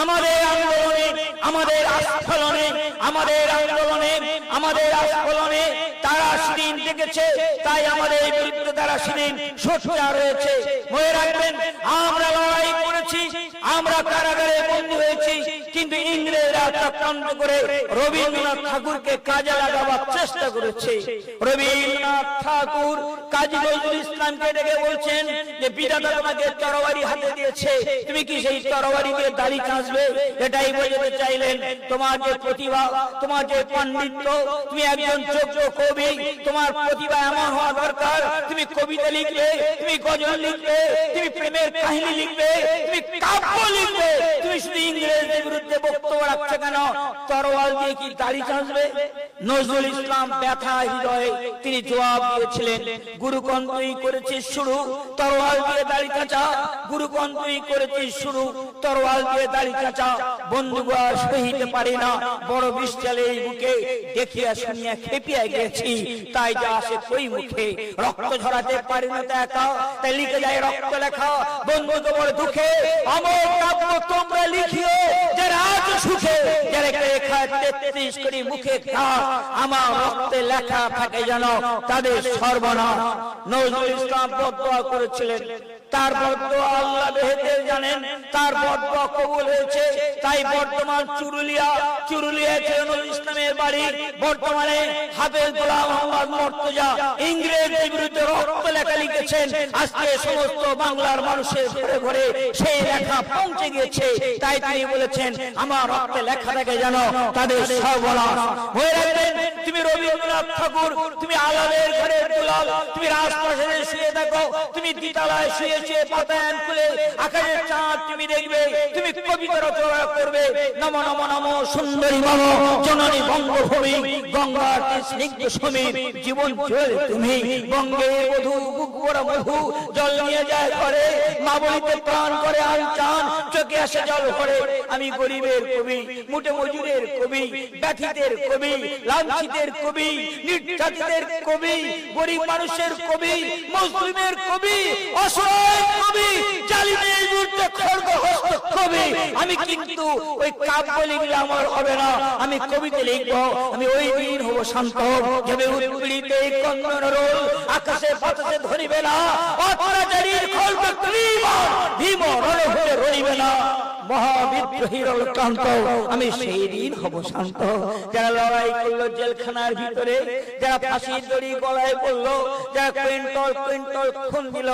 আমাদের আন্দোলনে, আমাদের আস্ফলনে, আমাদের আন্দোলনে, আমাদের আস্ফলনে তারা সেদিন দেখেছে। তাই আমাদের বিরুদ্ধে তারা সেদিন সোচ্চার রয়েছে। মনে রাখবেন, আমরা লড়াই করেছি, আমরা কারাগারে বন্দী হয়েছি, কিন্তু ইংরেজরা চক্রান্ত করে রবীন্দ্রনাথ ঠাকুরকে কাজে লাগাবার চেষ্টা করেছে। রবীন্দ্রনাথ ঠাকুর কাজী নজরুল ইসলামকে ডেকে বলছেন যে বিধাতা তোমাকে তরবারি হাতে দিয়েছে, তুমি কি সেই তরবারি দিয়ে দাড়ি কাঁচবে? এটাই বোঝাতে চাইলেন। তোমার যে প্রতিভা, তোমার যে পাণ্ডিত্য, তুমি একজন যোগ্য কবি, তোমার প্রতিভা এমন হওয়া দরকার, তুমি কবিতা লিখবে, তুমি গজল লিখবে, তুমি প্রেমের কাহিনী লিখবে, তুমি কাব্য লিখবে। তুমি শুধু ইংরেজদের বিরুদ্ধে বক্তব্য রাখছো কেন? তরোয়াল দিয়ে কি দাড়ি কাঁচবে? নজরুল ইসলাম ব্যথা হৃদয়ে তিনি জবাব দিয়েছিলেন, গুরুগণ তুই করেছিস শুরু, তরোয়াল দিয়ে দাড়ি কাঁচা। গুরুগণ তুই করেছিস শুরু, তরোয়াল দিয়ে দাড়ি কাঁচা। বন্ধুগণ সহিতে পারি না, বড় বিশাল এই বুকে দেখিয়া শুনিয়া খেপিয়া গেছি। তাই যা আসে কই মুখে, রক্ত ঝরাতে পারি না একা, তাই লিখে যায় রক্ত লেখা। বন্ধু তোমার দুঃখে আমার কাব্য তোমরা লিখিও, যারা আজ সুখে, যারা লেখা 33 কোটি মুখে কাজ, আমার রক্তে লেখা থাকে যেন তাদের সর্বনাশ। নজরুল ইসলাম বদদোয়া করেছিলেন, তার বদদোয়া আল্লাহ বেহেশতে জানেন, তার বদদোয়া কবুল হয়েছে। তাই বর্তমান চুরুলিয়া নজরুল ইসলামের বাড়ি, বর্তমানে হাফেজ গোলাম মোহাম্মদ মুর্তজা ইংরেজদের বিরুদ্ধে রক্ত লেখা লিখেছেন। আজকে সমস্ত বাংলার মানুষের ঘরে ঘরে সেই লেখা পৌঁছে গিয়েছে। তাই তিনি বলেছেন, আমার রক্তে লেখা থাকে যেন তাদের সর্বনাশ। হয়ে রাখবেন, তুমি রবীন্দ্রনাথ ঠাকুর, তুমি আলালের ঘরের দুলাল, তুমি রাজপ্রাসাদে শুয়ে থাকো, তুমি দ্বিতলায় শুয়ে শুয়ে পাতায়ান খুলে আকাশের চাঁদ তুমি দেখবে, তুমি কবিতা রচনা করবে। নমো নমো নমো সুন্দরী মম জননী বঙ্গভূমি, গঙ্গার স্নিগ্ধ সমীর জীবন জল তুমি। বঙ্গে বধূ বুক ভরা মধু, জল নিয়ে যায় ঘরে, মা বলিতে প্রাণ করে আনচান, চোখে আসে জল ভরে। আমি গরিবের কবি, মুটে মজুরের কবি, ব্যথিতের কবি, লাঞ্ছিতের কবি, নির্যাতিতের কবি, গরিব মানুষের কবি, মুসলিমের কবি, অসহায় কবি, জালিমের বিরুদ্ধে খড়গহস্ত কবি। আমি কিন্তু ওই কাব্য লিখলে আমার হবে না, আমি কবিতা লিখবো। আমি ওই দিন হবো শান্ত, যাবে উৎপীড়িতে কন্দন রোল, আকাশে বাতাসে ধরিবে না, অত্যাচারীর খল্প ভীম রণে হয়ে রইবে না। মহাবিদ্রোহীর ক্লান্ত, আমি সেই দিন হব শান্ত। যারা লড়াই করলো জেলখানার ভিতরে, যারা ফাঁসির দড়ি গলায় পড়লো, যারা কুইন্টল কুইন্টল খুন দিল,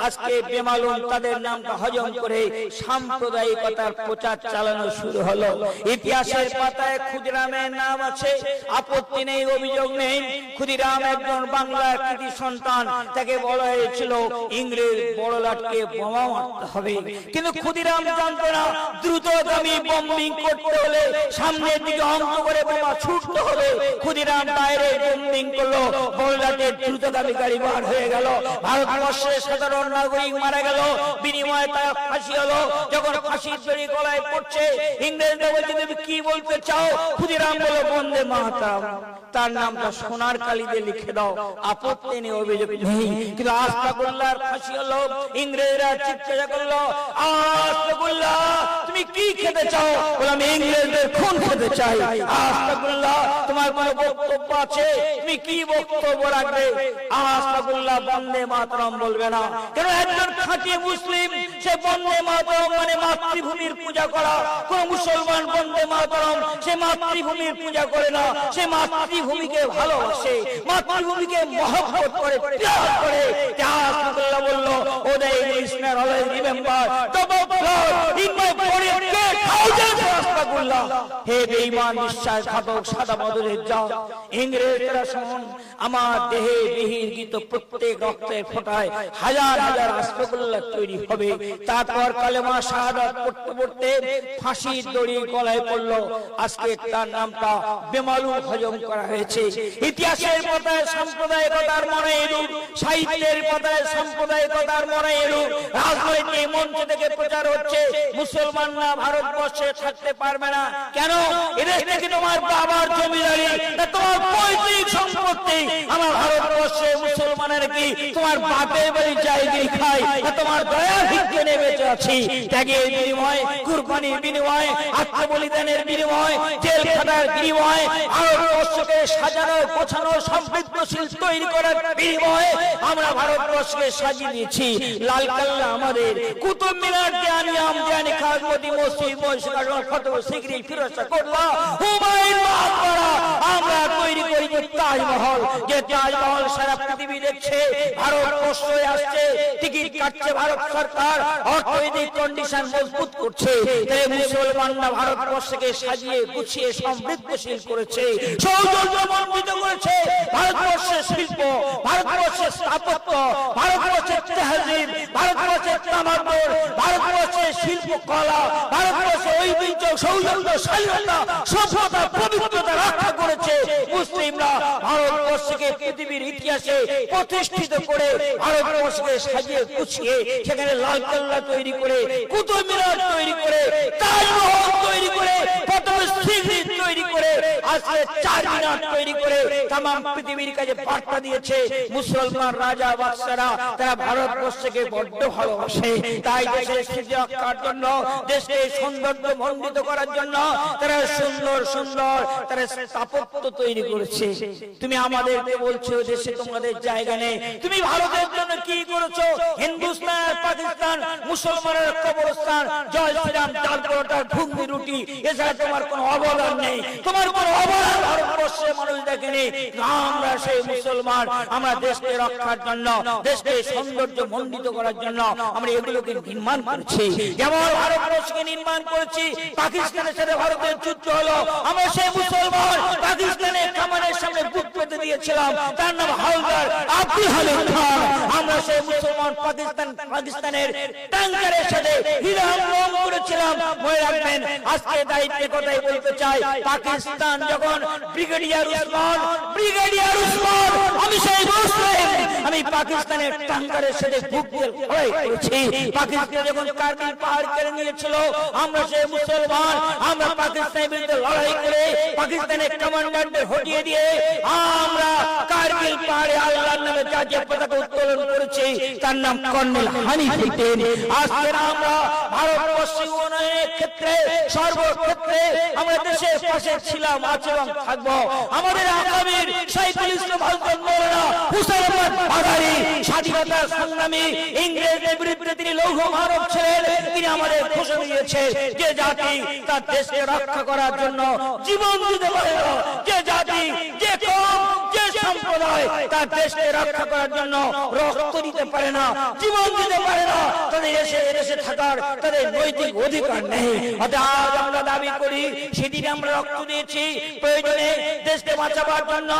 আজকে বেমালুম তাদের নামটা হজম করে সাম্প্রদায়িকতার প্রচার চালানো শুরু হলো। ইতিহাসের পাতায় ক্ষুদিরামের নাম আছে, আপত্তি নেই, অভিযোগ নেই। ক্ষুদিরাম একজন বাংলার কৃতি সন্তান, তাকে বলা হয়েছিল ইংরেজ বড়লাটকে বোমা মারতে হবে, কিন্তু ক্ষুদিরাম জানতো না দ্রুতগামী বম্বিং করতে হলে সামনের দিকে অঙ্ক করে বোমা ছুটতে হবে। ক্ষুদিরাম ডাইরেক্ট বম্বিং করলো, বলরাটে দ্রুতগামী গাড়ি বার হয়ে গেল, ভারতবর্ষের সাধারণ নাগরিক মারা গেল, বিনিময়ে তার ফাঁসি হলো। যখন ফাঁসির দড়ি গলায় পড়ছে, ইংরেজরা বলছে তুমি কি বলতে চাও? ক্ষুদিরাম বলল বন্দে মাতরম। তার নামটা সোনার কালিতে লিখে দাও, আপত্তি নেই, অভিযোগ নেই। কিন্তু আস্তাকুল্লাহর ফাঁসি হলো। ইংরেজরা চিৎকার করলো, আস্তাকুল্লাহ তুমি কি খেতে চাও? বললাম ইংরেজদের খুন খেতে চাই। আস্তাকুল্লাহ তোমার কোনো বক্তব্য আছে? তুমি কি বক্তব্য রাখবে? আস্তাকুল্লাহ বন্দে মাতরম বলবে না। কেন? একজন খাঁটি মুসলিম সে বন্দে মাতরম মানে মাতৃভূমির পূজা করা। কোন মুসলমান বন্দে মাতরম সে মাতৃভূমির পূজা করে না, সে মাতৃভূমিকে ভালোবাসে, মাতৃভূমিকে মহব্বত করে, ত্যাগ করে। আস্তাকুল্লাহ বলল, oh the listener always remember the blood in my body get thousand আস্তাকুল্লাহ। হে বেঈমান বিশ্বাসঘাতক সাদা বদলের জাত, ইংরেজরা শুন, আমার দেহে বিহির্গিত প্রত্যেক রক্তের ফোঁটায় হাজার হাজার আস্তাকুল্লাহ তৈরি হবে। তারপর কালেমা শাহাদাত পড়তে পড়তে ফাঁসির দড়ি গলায় পড়লো। আজকে তার নামটা বেমালুম হজম করা হয়েছে। ইতিহাসের পাতায় সাম্প্রদায়িকতার মনে এলো, সাহিত্যের পাতায় সাম্প্রদায়িকতার মনে এলো, রাজনৈতিক মঞ্চ থেকে প্রচার হচ্ছে মুসলমানরা ভারতবর্ষে থাকতে পারবে না। কেন? এদেশ থেকে তোমার বাবার জমিদারি, তোমার পৈতৃক সম্পত্তি। আমার ভারতবর্ষে মুসলমানের কি তোমার বাপের বাড়ি জায়গায় খায়? তোমার দয়ার ভিক্ষে বেঁচে আছি। ত্যাগের বিনিময়, কুরবানির বিনিময়, আত্মবলিদানের বিনিময়, জেল খাটার বিনিময়, ভারতবর্ষকে সাজানো গোছানো সমৃদ্ধশীল তৈরি করার বিনিময়ে আমরা ভারতবর্ষকে সাজিয়ে দিয়েছি। লালকেল্লা আমাদের, কুতুব মিনার, জানিয়াম, জানি খাজমতি মসজিদ, মসজিদ ফতেহ সিকরি, ফিরোজ শাহ কোটলা, হুমায়ুন মকবরা আমরা তৈরি করেছি। তাজমহল, যে তাজমহল সারা পৃথিবী দেখছে, ভারতবর্ষে আসছে, টিকিট কাটছে ভারত সরকার, অর্থনৈতিক কন্ডিশন মজবুত করছে। তাই মুসলমানরা ভারতবর্ষকে সাজিয়ে গুছিয়ে সমৃদ্ধশীল করেছে, সৌন্দর্যমণ্ডিত করেছে। ভারতবর্ষের শিল্প, ভারতবর্ষের স্থাপত্য, ভারতবর্ষের তেহজিব, ভারতবর্ষের তামাদ্দুন, ভারতবর্ষের শিল্পকলা, ভারতবর্ষের ঐতিহ্য, সৌন্দর্য, স্বাধীনতা, সভ্যতা, পবিত্রতা রক্ষা করেছে। মুসলিমরা ভারতবর্ষকে পৃথিবীর ইতিহাসে প্রতিষ্ঠিত করে ভারতবর্ষকে সাজিয়ে গুছিয়ে সেখানে লালকেল্লা তৈরি করে, কুতুব মিনার তৈরি করে, তাজমহল তৈরি করে, ফতেহ সিকরি তৈরি করে, আজকে চারমিনার তৈরি করে তামাম পৃথিবীর কাছে বার্তা দিয়েছে। মুসলমান রাজা বাদশারা তারা ভারতবর্ষকে বড্ড ভালোবাসে। তাই দেশের স্মৃতি রক্ষার জন্য, দেশকে সৌন্দর্য মণ্ডিত করার জন্য তারা সুন্দর সুন্দর তারা স্থাপত্য তৈরি করেছে। তুমি আমাদেরকে বলছো দেশে তোমাদের জায়গা নেই, তুমি ভারতের জন্য কি করেছো? হিন্দুস্তান আর পাকিস্তান মুসলমানের কবরস্থান, জয় শ্রীরাম, চাল পরোটার ঘুগনি রুটি, এছাড়া তোমার কোনো অবদান নেই। তোমার কোনো অবদান ভারতবর্ষের মানুষ দেখেনি। আমরা সেই মুসলমান, আমরা দেশকে রক্ষার জন্য, দেশকে সৌন্দর্য মণ্ডিত করার জন্য আমরা এগুলোকে নির্মাণ করেছি। যেমন ভারতবর্ষকে নির্মাণ করেছি, পাকিস্তানের সাথে ভারতের যুদ্ধ হলো, আমরা সেই মুসলমান পাকিস্তানের কামানের সামনে বুক পেতে দিয়েছিলাম, তার নাম হাওলাদার আব্দুল হালিম খান। আমরা সেই মুসলমান পাকিস্তানের ট্যাঙ্কারের সাথে হিরাম করেছিলাম। মনে রাখবেন, আজকে দায়িত্বে কথাই বলতে চাই, পাকিস্তান যখন ব্রিগেডিয়ার উসমান, আমি সেই মুসলিম, আমি পাকিস্তানের ট্যাঙ্কারের সাথে বুক দিয়ে লড়াই করেছি। পাকিস্তান যখন কারগিল পাহাড় কেড়ে নিয়েছিল, আমরা সেই মুসলমান, আমরা পাকিস্তানের বিরুদ্ধে লড়াই করে পাকিস্তানের কমান্ডারদের হটিয়ে দিয়ে আমরা কারগিল পাহাড়ে আল্লাহর নামে জাতীয় পতাকা উত্তোলন করেছি। তার নাম কর্নেল হানিফ হুসেন। আজকে আমরা ভারতবর্ষী উন্নয়নের ক্ষেত্রে, সর্বক্ষেত্রে আমরা দেশের পাশে ছিলাম, আছি এবং থাকবো। আমাদের আগামীর শাইখুল ইসলাম হযরত মাওলানা হুসাইন আহমদ বাদারী, স্বাধীনতা সংগ্রামী, ইংরেজদের বিরুদ্ধে তিনি লৌহ মানব ছিলেন। তিনি আমাদের ঘোষণা দিয়েছেন, যে জাতি তার দেশকে রক্ষা করার জন্য জীবন দিতে পারে না, যে জাতি, যে কওম, যে সম্প্রদায় তার দেশকে রক্ষা করার জন্য রক্ত দিতে পারে না, জীবন দিতে পারে না, তাদের দেশে এদেশে থাকার তাদের নৈতিক অধিকার নেই। অতএব আজ আমরা দাবি করি সেদিন আমরা রক্ত দিয়েছি প্রয়োজনে দেশকে বাঁচাবার জন্য,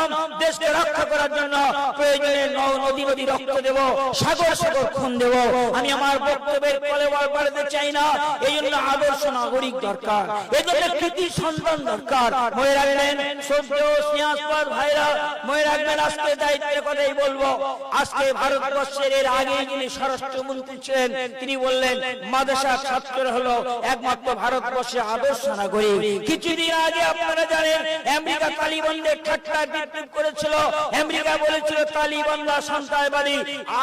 দেশকে রক্ষা করার জন্য, প্রয়োজনে নদী নদী রক্ত দেব, সাগর সাগর খুন দেব। আমি আমার বক্তব্যের ফলে বাড়াতে চাই না। এই জন্য আদর্শ নাগরিক দরকার, এই জন্য কৃতি সন্তান দরকার। মনে রাখবেন সিয়াসপাত ভাইরা, মনে রাখবেন আজকে দায়িত্বের কথাই বলবো। আজকে ভারতবর্ষের এর আগে যিনি স্বরাষ্ট্রমন্ত্রী ছিলেন তিনি বললেন মাদ্রাসার ছাত্র হলো একমাত্র ভারতবর্ষের আদর্শ নাগরিক। কিছুদিন আগে আপনারা জানেন আমেরিকা তালিবানদের ঠাট্টা বিদ্রুপ করেছিল। আমেরিকা বলেছিল তালিবানরা সন্ত্রাসবাদী,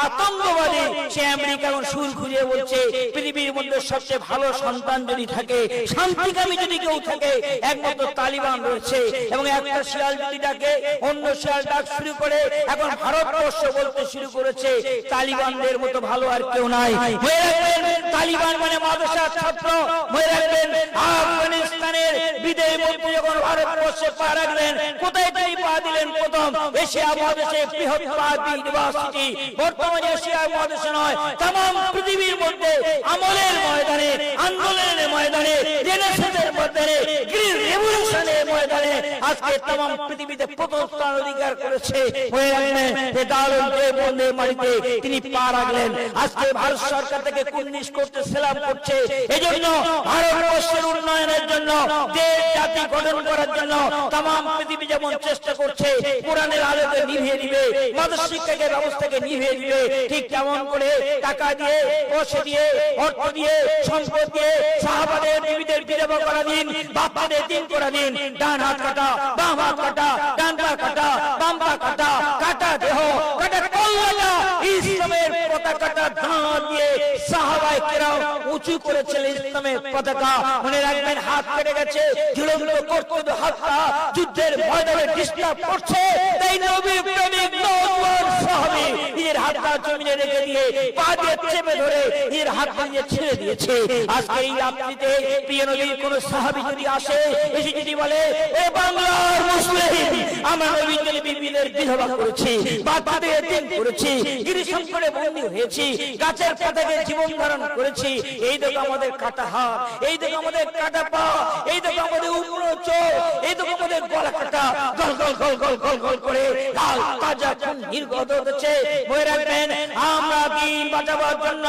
আতঙ্কবাদী। সে আমেরিকা এখন সুর খুঁজে বলছে পৃথিবীর মধ্যে সবচেয়ে ভালো সন্তান যদি থাকে, শান্তিকামী যদি কেউ থাকে, একমাত্র তালিবান রয়েছে। এবং একটা শিয়াল যদি ডাকে অন্য শিয়াল ডাক শুরু করে এখন ভারতবর্ষ বলতে শুরু করেছে তালিবানদের মতো ভালো আর কেউ নাই। মনে রাখবেন তালিবান মানে মাদ্রাসার ছাত্র। মনে রাখবেন আফগানিস্তানের বিদেশী মন্ত্রী যখন ভারতবর্ষে পা রাখলেন, কোথায় তিনি পা দিলেন? প্রথম এশিয়া মহাদেশে বৃহত্তম ইউনিভার্সিটি, বর্তমানে এশিয়া মহাদেশে নয় তাম পৃথিবীর মধ্যে আমলের ময়দানে, আন্দোলনের ময়দানে, রেনেসাঁসের ময়দানে, গ্রিন রেভলিউশনের ময়দানে আজকে তাম পৃথিবীতে প্রথম স্থান অধিকার করেছে। হয়ে রাখবেন যে দারুণ দেববন্দের মাটিতে তিনি পা রাখলেন। আজকে ভারত সরকার থেকে কুর্নিশ করতে সেলাম করছে। এজন্য ভারতবর্ষের উন্নয়নের জন্য, দেশ জাতি গঠন করার জন্য তাম পৃথিবী যেমন চেষ্টা করছে কোরআনের আলোকে নিভিয়ে দিবে, মাদ্রাসা শিক্ষাকে ব্যবস্থাকে নিভিয়ে দিবে, ঠিক তেমন করে টাকা দিয়ে, পয়সা দিয়ে, অর্থ দিয়ে, সম্পদ দিয়ে সাহাবাদের বিবিদের বিধবা করা দিন, বাপ্পাদের দিন করা দিন। ডান হাত কাটা, বাম হাত কাটা, ডান পা কাটা, বাম পা কাটা, কাটা দেহ, কাটা কল্লা, ইসলামের পতাকাটা দাঁড় দিয়ে সাহাবায়ে কেরাম উঁচু করেছিলেন ইসলামের পতাকা। মনে রাখবেন হাত কেটে গেছে, ঝুলন্ত করতে হাতটা যুদ্ধের ময়দানে ডিস্টার্ব করছে, তাই নবী প্রেমিক নওজোয়ান সাহাবী নিজের হাতটা জমিনে রেখে দিয়ে পা দিয়ে চেপে ধরে নিজের হাতটা দিয়ে ছেড়ে দিয়েছে। আজকে এই রাত্রিতে প্রিয় নবীর কোন সাহাবী যদি আসে, এসে যদি বলে এ বাংলার মুসলিম, আমরা নবীর জন্য বিবিদের বিধবা করেছি, বাচ্চাদের দিন করেছি, গিরিশঙ্করে বন্দী হয়েছি, গাছের পাতাকে জীবন ধারণ করেছি, এই দেখো আমাদের কাটা হাত, এই দেখো আমাদের কাটা পা, এই দেখো আমাদের উগ্র চোখ, এই দেখো আমাদের গলা কাটা, গল গল গল গল গল গল করে লাল তাজা খুন নির্গত হচ্ছে। মনে রাখবেন আমরা দিন বাঁচাবার জন্য,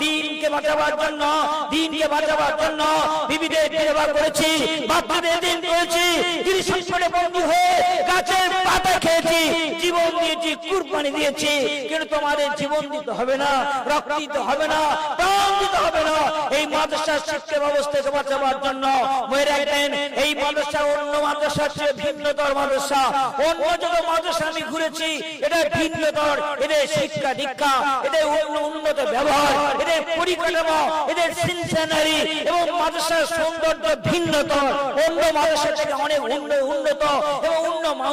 দিনকে বাঁচাবার জন্য, দিনকে বাঁচাবার জন্য বিবিদের বিধবা করেছি, বাচ্চাদের দিন করেছি, গিরিশঙ্করে বন্দী হয়ে গাছের পাতা খেয়েছি, জীবন দিয়েছি, কুরবানি দিয়েছি। কিন্তু তোমাদের জীবন দিতে হবে না, রক্ত দিতে হবে না, প্রাণ দিতে হবে না এই মাদ্রাসার শিক্ষা ব্যবস্থাকে বাঁচাবার জন্য। মনে রাখবেন এই মাদ্রাসা অন্য মাদ্রাসার চেয়ে ভিন্নতর মাদ্রাসা। অন্য যত মাদ্রাসা আমি ঘুরেছি এটা ভিন্নতর, এদের শিক্ষা দীক্ষা, এদের উন্নত ব্যবহার, এদের পরিকাঠামো, এদের সিনসিনারি এবং মাদ্রাসার সৌন্দর্য ভিন্নতর, অন্য মাদ্রাসা থেকে অনেক উন্নত এবং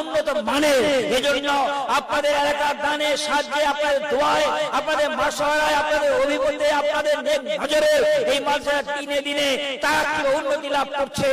উন্নত মানের। এজন্য আপনাদের এলাকার দানে সাহায্যে, আপনাদের দোয়ায়, আপনাদের মাশওয়ারায়, আপনাদের অভিমতে, আপনাদের নেক নজরে এই মাদ্রাসা দিনে দিনে তারা উন্নতি লাভ করছে।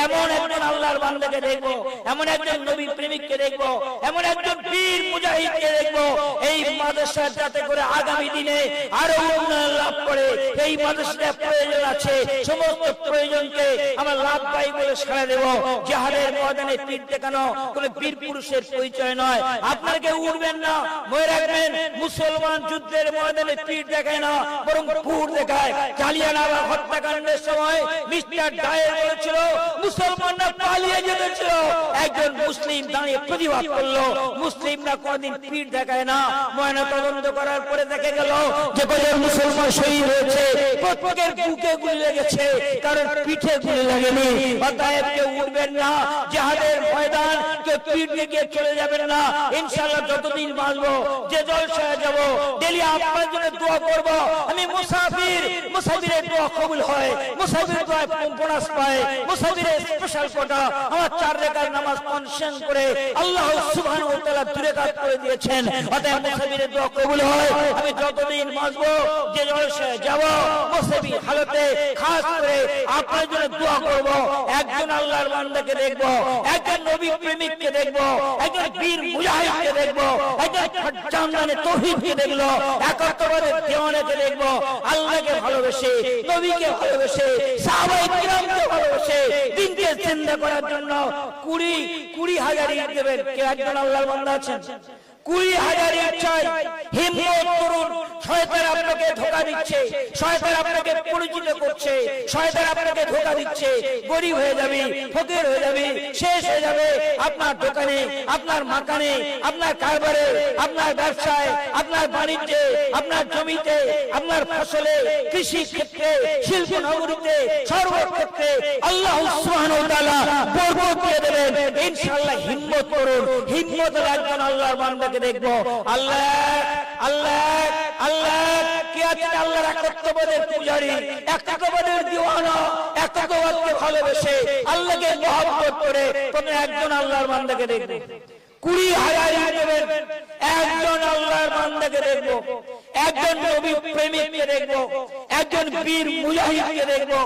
এমন একজন আল্লাহর বান্দাকে দেখবো, এমন একজন নবী প্রেমিককে দেখবো, এমন একজন বীর মুজাহিদকে দেখবো এই মাদ্রাসা, যাতে করে আগামী দিনে আরো উন্নয়ন লাভ করে। এই মাদ্রাসার প্রয়োজন আছে, সমস্ত প্রয়োজনকে আমরা লাভ পাই বলে সাড়া দেব। জিহাদের ময়দানে পীর দেখানো কোন বীর পুরুষের পরিচয় নয়। আপনাকে উড়বেন না, মনে রাখবেন মুসলমান যুদ্ধের ময়দানে পীর দেখায় না, বরং পুর দেখায়। জালিয়ানওয়ালা হত্যাকাণ্ডের সময় মিস্টার ডায়ের বলেছিল মুসলমানরা পালিয়ে যেতেছিল, একজন মুসলিম দাঁড়িয়ে প্রতিবাদ করলো মুসলিমরা কোনদিন পীর দেখায় না। ময়না তদন্ত করার পরে দেখা গেল যে কয়েকজন মুসলমান শহীদ হয়েছে, প্রত্যেকের বুকে গুলি লেগেছে, কারণ পিঠে গুলি লাগেনি। অতএব কেউ উঠবেন না, জিহাদের ময়দান কেউ পীর দিকে চলে যাবেন না। ইনশাআল্লাহ যতদিন বাঁচবো, যে জলসায় যাব, ডেলি আপনার জন্য দোয়া করব। আমি মুসাফিরের দোয়া কবুল হয়, মুসাফিরের দোয়া বোনাস পায়, মুসাফিরের স্পেশাল কোটা। আমার 4 রাকাত নামাজ কনসেন করে আল্লাহ সুবহানাহু ওয়া তাআলা 2 রাকাত করে দিয়েছেন। অতএব মুসাফিরের দোয়া কবুল হয়। আমি যতদিন বাঁচবো, যে জলসায় যাব, মুনতাসিবি হালতে খাস করে আপনার জন্য দোয়া করব। একজন আল্লাহর বান্দাকে দেখব, একজন নবী প্রেমিককে দেখব, একজন বীর মুজাহিদকে দেখব, একজন জান্নাতে তৌহিদকে দেখলো, একাত্মবাদের দেওয়ানাকে দেখব। আল্লাহকে ভালোবেসে, নবীকে ভালোবেসে, সাহাবায়ে কিরামকে ভালোবেসে দিনকে জিন্দা করার জন্য 20,000 ইট দেবেন। কে একজন আল্লাহর বান্দা আছেন? 20,000 ইট চাই। হিম্মত করুন। শয়তান আপনাকে ধোঁকা দিচ্ছে, শয়তান আপনাকে পরিচিত করছে, শয়তান আপনাকে ধোঁকা দিচ্ছে। গরিব হয়ে যাবে, ফকির হয়ে যাবে, শেষ হয়ে যাবে আপনার দোকানে, আপনার মাকানে, আপনার কারবারে, আপনার ব্যবসায়, আপনার বাণিজ্যে, আপনার জমিতে, আপনার ফসলে, কৃষি ক্ষেত্রে, শিল্প নগরীতে, সর্বক্ষেত্রে আল্লাহ সুবহানাহু ওয়া তাআলা বরকত দিয়ে দেবেন ইনশাআল্লাহ। হিম্মত করুন। হিম্মতের একজন আল্লাহর বান্দাকে দেখবো। আল্লাহ আল্লাহ আল্লাহ কে আছে? আল্লাহর একাত্মবাদের পূজারী, একাত্মবাদের দিওয়ানা, একাত্মবাদকে ভালোবেসে আল্লাহকে মহব্বত করে কোন একজন আল্লাহর বান্দাকে দেখবো। 20,000 দেবেন। একজন আল্লাহর বান্দাকে দেখবো, একজন নবী প্রেমিককে দেখবো, একজন বীর মুজাহিদকে দেখবো।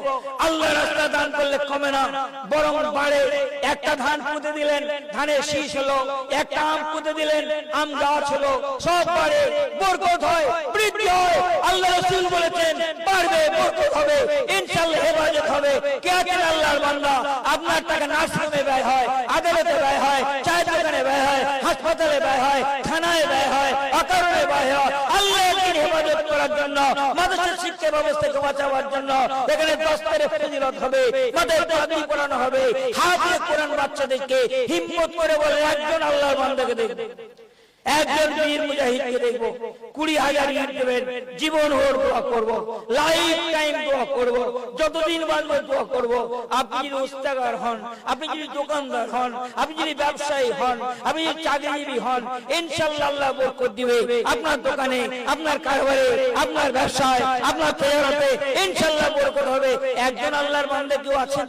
আল্লাহর রাস্তা দান করলে কমে না, বরং বাড়ে। একটা ধান পুঁতে দিলেন, ধানের শীষ হলো। একটা আম পুঁতে দিলেন, আম গাছ হলো। সব বাড়ে, বরকত হয়, বৃদ্ধি হয়। আল্লাহ রাসূল বলেছেন বাড়বে, বরকত হবে, ইনশাআল্লাহ হেফাজত হবে। কে আছেন আল্লাহর বান্দা? আপনার টাকা নার্সিংহোমে ব্যয় হয়, আদালতে ব্যয় হয়, চায়ের দোকানে ব্যয় হয়, হাসপাতালে ব্যয় হয়, থানায় ব্যয় হয়, অকারণে ব্যয় হয়। আল্লাহর দিন হেফাজত করার জন্য, মাদ্রাসা শিক্ষা ব্যবস্থাকে বাঁচাবার জন্য এখানে দস্তরে ফজিলত হবে, মাথায় তাবি পড়ানো হবে, হাফেজ কোরআন বাচ্চাদেরকে। হিম্মত করে বলে একজন আল্লাহর বান্দাকে দেখবে, একজন বীর মুজাহিদকে দেখবো। 20,000 ইট দেবেন। জীবন ভর দোয়া করব, লাইফ টাইম দোয়া করব, যতদিন বাঁচবো দোয়া করব। আপনি যদি উস্তাগার হন, আপনি যদি দোকানদার হন, আপনি যদি ব্যবসায়ী হন, আপনি যদি চাকরিজীবী হন, ইনশাআল্লাহ আল্লাহ বরকত দিবে আপনার দোকানে, আপনার কারবারে, আপনার ব্যবসায়, আপনার তেজারতে ইনশাআল্লাহ বরকত হবে। একজন আল্লাহর বান্দা কেউ আছেন?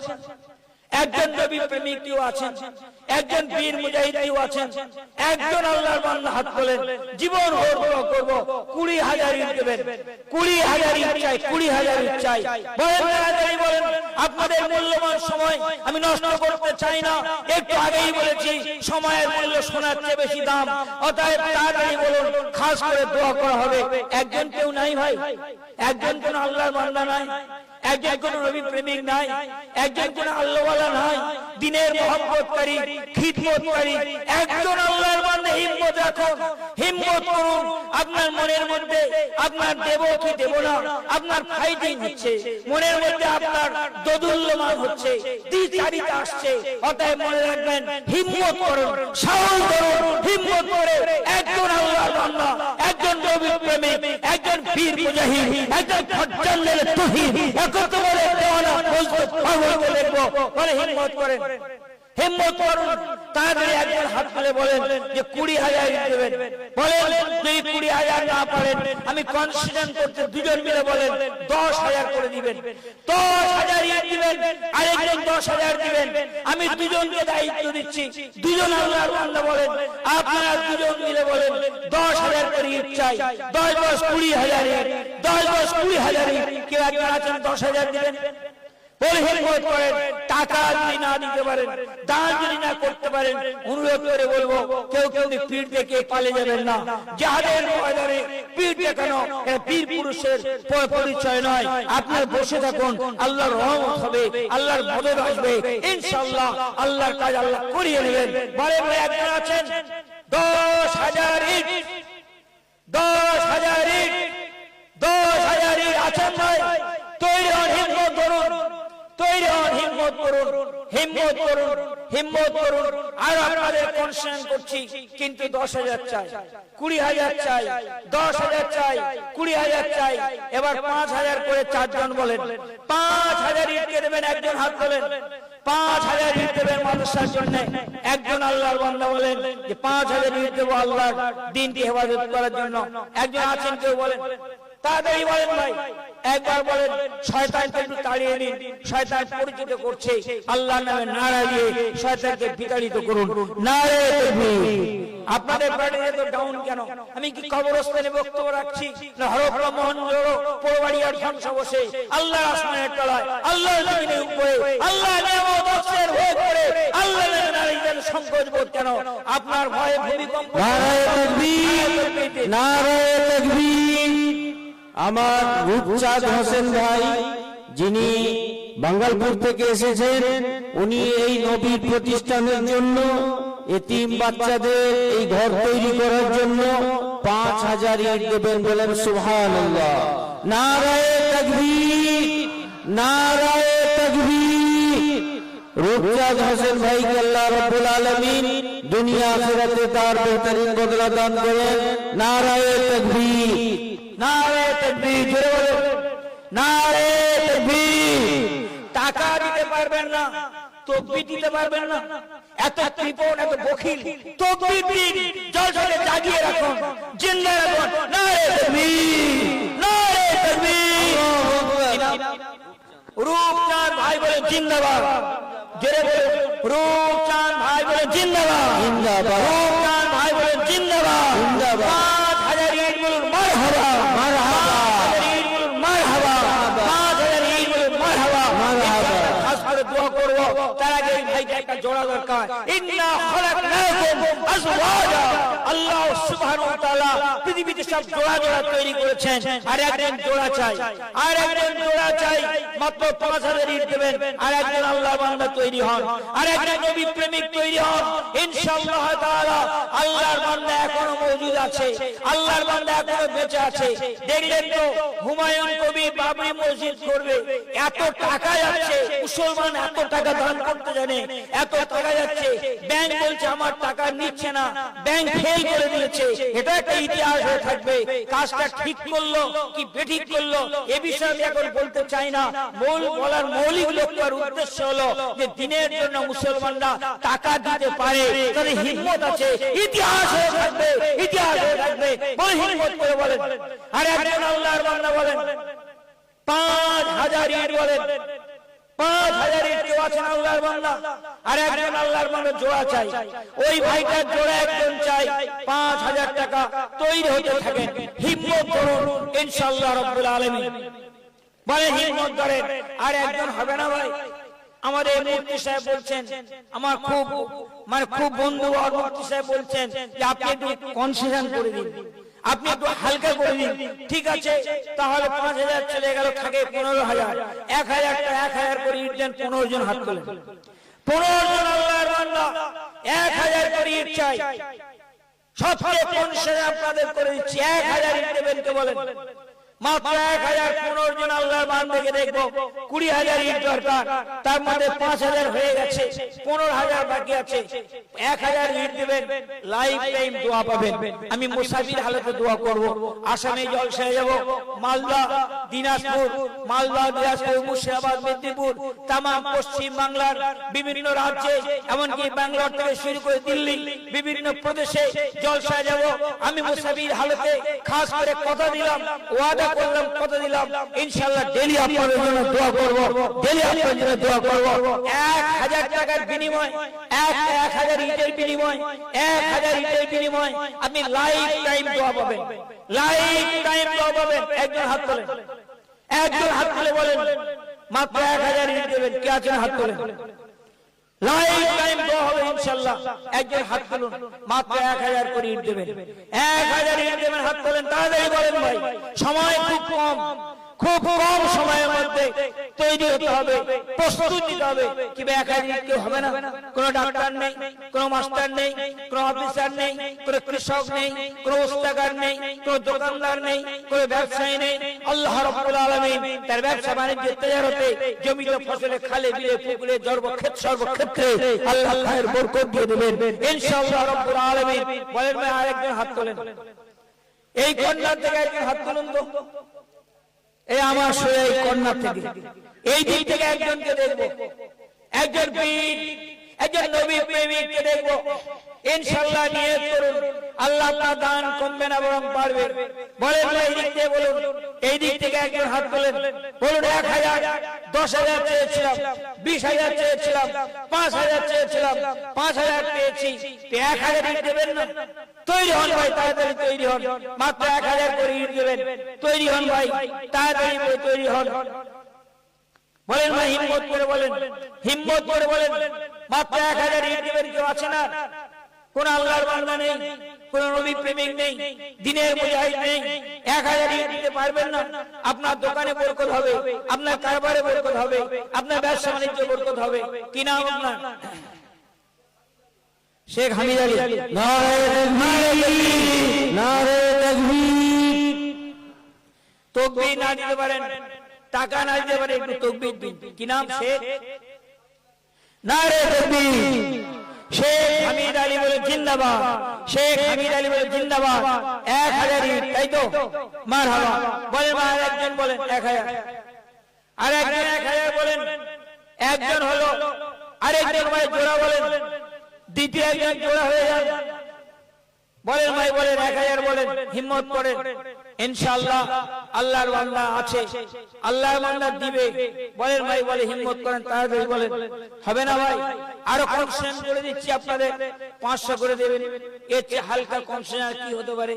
একজন নবী প্রেমিক কেউ আছেন? একজন বীর মুজাহিদ কেউ আছেন? একজন আল্লাহর বান্দা হাত তোলেন। জীবন ভর দোয়া করব। 20,000 ইট দেবেন। 20,000 ইট চাই, 20,000 ইট চাই। বলেন তাড়াতাড়ি বলেন। আপনাদের মূল্যবান সময় আমি নষ্ট করতে চাই না। একটু আগেই বলেছি সময়ের মূল্য সোনার চেয়ে বেশি দাম। অতএব তাড়াতাড়ি বলুন, খাস করে দোয়া করা হবে। একজন কেউ নাই ভাই? একজন কোন আল্লাহর বান্দা নাই? একজন কোন নবী প্রেমিক নাই? একজন কোন আল্লাহওয়ালা নাই? দ্বীনের মহব্বতকারী, খিদমতকারী একজন আল্লাহর বান্দা হিম্মত রাখুন, হিম্মত করুন। আপনার মনের মধ্যে আপনার দেব কি দেব না আপনার ফাইটিং হচ্ছে, মনের মধ্যে আপনার দোদুল্যমান হচ্ছে, দ্বিচারিতা আসছে। অতএব মনে রাখবেন, হিম্মত করুন, সাহস করুন, হিম্মত করে একজন আল্লাহর বান্দা, একজন নবী প্রেমিক, একজন বীর মুজাহিদ, একজন জান্নাতের তৌহিদ একত্রে দেওয়ানা বলতে পাগলকে দেখবো। বলে হিম্মত করেন, হিম্মত করুন। তাড়াতাড়ি একজন হাত তুলে বলেন যে 20,000 দেবেন। বলেন যদি 20,000 না পারেন, আমি কনসিডার করতে দুজন মিলে বলেন 10,000 করে দিবেন। 10,000 ইট দিবেন, আরেকজন 10,000 দিবেন। আমি দুজনকে দায়িত্ব দিচ্ছি। দুজন আল্লাহর বান্দা বলেন, আপনারা দুজন মিলে বলেন 10,000 করে ইট চাই। 10 10 20,000 ইট, 10 10 20,000 ইট। কেউ একজন আছেন 10,000 দিবেন? বলে হিম্মত করেন। টাকা যদি না দিতে পারেন, দান যদি না করতে পারেন, অনুরোধ করে বলবো কেউ কিন্তু পিঠ দেখে পালিয়ে যাবেন না। যাদের ময়দানে পিঠ দেখানো বীর পুরুষের পরিচয় নয়। আপনার বসে থাকুন, আল্লাহর রহমত হবে, আল্লাহর মদদ আসবে ইনশাআল্লাহ। আল্লাহর কাজ আল্লাহ করিয়ে নেবেন। বলে ভাই একজন আছেন 10,000 ইট, 10,000 ইট, 10,000 ইট আছেন ভাই? তৈরি হন, হিম্মত করুন, তৈরি হন, হিম্মত করুন, হিম্মত করুন, হিম্মত করুন। আর আপনাদের কনসেশন করছি, কিন্তু 10,000 চাই, 20,000 চাই, 10,000 চাই, 20,000 চাই। এবার 5,000 করে চারজন বলেন। 5,000 ইটকে দেবেন। একজন হাত তোলেন। 5,000 ইট দেবেন মাদ্রাসার জন্য। একজন আল্লাহর বান্দা বলেন যে 5,000 ইট দেবো আল্লাহর দ্বীনকে হেফাজত করার জন্য। একজন আছেন কেউ? বলেন তাড়াতাড়ি বলেন ভাই। একবার বলেন শয়তানকে একটু তাড়িয়ে দিন। শয়তান পরিচিত করছে, আল্লাহর নামে নারা দিয়ে শয়তানকে বিতাড়িত করুন। নারে তাকবীর। আপনাদের বাড়িতে তো ডাউন কেন? আমি কি কবরস্থানে বক্তব্য রাখছি না হরপ্রা মহেন্দ্র পোড়বাড়িয়ার ধ্বংস বসে আল্লাহর আসমানের তলায়, আল্লাহর জমিনের উপরে, আল্লাহর নিয়ামত অস্ত্রের হয়ে পড়ে আল্লাহর নামে নারীদের সংকোচ বোধ কেন? আপনার ভয়ে ভূমিকম্প। নারায়ে তাকবীর, নারায়ে তাকবীর। আমার রূপচাঁদ হোসেন ভাই যিনি বাঙ্গালপুর থেকে এসেছেন, উনি এই নবীর প্রতিষ্ঠানের জন্য এতিম বাচ্চাদের এই ঘর তৈরি করার জন্য 5000 ইট দেবেন বলেন সুবহানাল্লাহ। নারায়ে তাকবীর, নারায়ে তাকবীর। রূপচাঁদ হোসেন ভাইকে আল্লাহ রাব্বুল আলামিন দুনিয়া আখিরাতে তার বেহতরিন বদলা দান করেন। নারায়ে তাকবীর, নারায়ে তাকবীর। জোরে বলুন নারায়ে তাকবীর। টাকা দিতে পারবেন না, তাকবীর দিতে পারবেন না, এত কৃপণ, এত বখিল। তাকবীর দিন, জলসাকে জাগিয়ে রাখুন, জিন্দা রাখুন। নারায়ে তাকবীর, নারায়ে তাকবীর। রূপচাঁদ ভাই বলে জিন্দাবাদ। জোরে বলুন রূপচাঁদ ভাই বলে জিন্দাবাদ, জিন্দাবাদ। রূপচাঁদ ভাই বলে জিন্দাবাদ, জিন্দাবাদ। 5000 ইট বলুন মারহাবা, মারহাবা। 5000 ইট বলুন মারহাবা, 5000 ইট বলুন মারহাবা। মারহাবা। খাস করে দোয়া করব, তার আগে এই ভাইটা একটা জোড়া দরকার। ইন্না খলাকনাকুম আজওয়াজা। আল্লাহ সুবহানাহু ওয়া তাআলা পৃথিবীতে সব জোড়া জোড়া তৈরি করেছেন, আর একজন জোড়া চাই, আর একজন জোড়া চাই। মাত্র 5000 ইট দেবেন, আর একজন আল্লাহর বান্দা তৈরি হন, আর একজন নবী প্রেমিক তৈরি হন। ইনশাআল্লাহ তাআলা আল্লাহর বান্দা এখনো মওজুদ আছে, আল্লাহর বান্দা এখনো বেঁচে আছে। দেখলেন তো হুমায়ুন কবির বাবরি মসজিদ করবে, এত টাকা যাচ্ছে, মুসলমান এত টাকা দান করতে জানে, এত টাকা যাচ্ছে, ব্যাংক বলছে আমার টাকা নিচ্ছে না, ব্যাংক ফেল করে দিয়েছে। এটা একটা ইতিহাস হয়ে থাকবে। কাজটা ঠিক করলো কি বেঠিক করলো এ বিষয়ে আমি এখন বলতে চাই না। মূল বলার মৌলিক লক্ষ্য আর উদ্দেশ্য হলো যে দিনের জন্য মুসলমানরা টাকা দিতে পারে, তাদের হিম্মত আছে, ইতিহাস হয়ে থাকবে, ইতিহাস হয়ে থাকবে। বড় হিম্মত করে বলেন। আর একজন আল্লাহর বান্দা বলেন 5000 ইট বলেন, 5000 ইট কেউ আছেন আল্লাহর বান্দা? আর একজন আল্লাহর বান্দা জোড়া চাই, ওই ভাইটার জোড়া একজন চাই, 5000 টাকা তৈরি হতে থাকেন। হিম্মত করুন, ইনশাআল্লাহ রাব্বুল আলামিন বলে হিম্মত করেন। আর একজন হবে না ভাই? আমাদের মুফতি সাহেব বলছেন, আমার খুব বন্ধু আর মুফতি সাহেব বলছেন যে আপনি একটু কনসেশন করে দিন, আপনি একটু হালকা করে দিন। ঠিক আছে, তাহলে 5000 চলে গেল, থাকে 15000। 1000 করে ইট দেন, 15 জন হাত তোলেন। 15 জন আল্লাহর বান্দা 1000 করে ইট চাই। সবচেয়ে কনসেশন আপনাদের করে দিচ্ছি, 1000 ইট দেবেন কে বলেন? মাত্র 1000। 15 জন আল্লাহর বান্দাকে দেখবো, 20000 ইট দরকার, তার মধ্যে 5000 হয়ে গেছে, 15000 বাকি আছে। 1000 ইট দিবেন, লাইফ টাইম দোয়া পাবেন। আমি মুসাফির হালতে দোয়া করব। আসামে জলসায় যাব, মালদা, দিনাজপুর, মুর্শিদাবাদ, মেদিনীপুর, তামাম পশ্চিম বাংলার বিভিন্ন রাজ্যে, এমনকি ব্যাঙ্গালোর থেকে শুরু করে দিল্লি, বিভিন্ন প্রদেশে জলসায় যাব। আমি মুসাফির হালতে খাস করে কথা দিলাম, ওয়াদা করলাম, কথা দিলাম, ইনশাআল্লাহ ডেইলি আপনাদের জন্য দোয়া করব, ডেইলি আপনাদের জন্য দোয়া করব। 1000 টাকার বিনিময়, 1000 ইটের বিনিময়, 1000 ইটের বিনিময় আপনি লাইফ টাইম দোয়া পাবেন, লাইফ টাইম দোয়া পাবেন। একজন হাত তোলেন, একজন হাত তুলে বলেন মাত্র 1000 ইট দেবেন। কে আছেন হাত তোলেন? লাইফ টাইম দোয়া হবে ইনশাআল্লাহ। একজন হাত তুলুন, মাত্র 1000 করে ইট দেবেন। 1000 ইট দেবেন, হাত তোলেন, তাড়াতাড়ি বলেন ভাই। সময় খুব কম, খুব কম সময়ের মধ্যে তৈরি হতে হবে, প্রস্তুত নিতে হবে। কি 1000 ইট কেউ হবে না? কোন ডাক্তার নেই, কোন মাস্টার নেই, কোন অফিসার নেই, কোন কৃষক নেই, কোন ওস্তাকার নেই, কোন দোকানদার নেই, কোন ব্যবসায়ী নেই। আল্লাহ রাব্বুল আলামিন তার ব্যবসা বাণিজ্যের তেজারতে, জমিতে ফসলে, খালে বিলে, পুকুরে, সর্বক্ষেত্রে আল্লাহ খায়ের বরকত দিয়ে দেবেন ইনশাআল্লাহ রাব্বুল আলামিন। বলেন ভাই আরেকজন হাত তোলেন, এই কন্যা থেকে একজন হাত তুলুন তো। এই আমার এই কন্যা থেকে, এই দিক থেকে একজনকে দেখবো। একজন পীর, একজন নবী প্রেমিককে দেখবো, ইনশাআল্লাহ নিয়ত করুন, আল্লাহ আপনার দান কমবে না বরং বাড়বে। বলেন এই দিক থেকে বলুন, এই দিক থেকে একজন হাত তোলেন, বলুন 1000, 10,000 চেয়েছিলাম, 20,000 চেয়েছিলাম, 5,000 চেয়েছিলাম, 5,000 পেয়েছি, 1000 ইট দেবেন না? তৈরি হন ভাই, তাড়াতাড়ি তৈরি হন, মাত্র 1000 করে ইট দেবেন। তৈরি হন ভাই, তাড়াতাড়ি তৈরি হন। বলেন ভাই, হিম্মত করে বলেন, হিম্মত করে বলেন, মাত্র 1000 ইট দেবেন। কেউ আছে না? কোন আল্লাহর বান্দা নেই, কোন নবী প্রেমিক নেই, দ্বীনের মুজাহিদ নেই? 1000 ইট দিতে পারবেন না? আপনার দোকানে বরকত হবে, আপনার কারবারে বরকত হবে, আপনার ব্যবসা বাণিজ্য বরকত হবে। কি নাম আপনার? শেখ হামিদ আলী। নারে তাকবীর, নারে তাকবীর। তাকবীর না দিতে পারেন, টাকা না দিতে পারেন, একটু তাকবীর দিন। কি নাম? শেখ। নারে তাকবীর। শেখ হামিদ আলী বলে জিন্দাবাদ, শেখ হামিদ আলী বলে জিন্দাবাদ। 1000 ইট, তাই তো? মারহাবা। বলেন আরেকজন বলেন 1000, আরেকজন 1000 বলেন। একজন হলো, আরেকজন ভাই জোড়া বলেন, দ্বিতীয় একজন জোড়া হয়ে যান। বলেন ভাই, বলেন 1000 বলেন, হিম্মত করেন। ইনশাআল্লাহ আল্লাহর বান্দা আছে, আল্লাহর বান্দা দিবে। বলেন ভাই, বলে হিম্মত করেন, তাড়াতাড়ি বলেন। হবে না ভাই? আরো কনসেশন করে দিচ্ছি আপনাদের, 500 করে দেবেন। এর চেয়ে হালকা কনসেশন আর কি হতে পারে?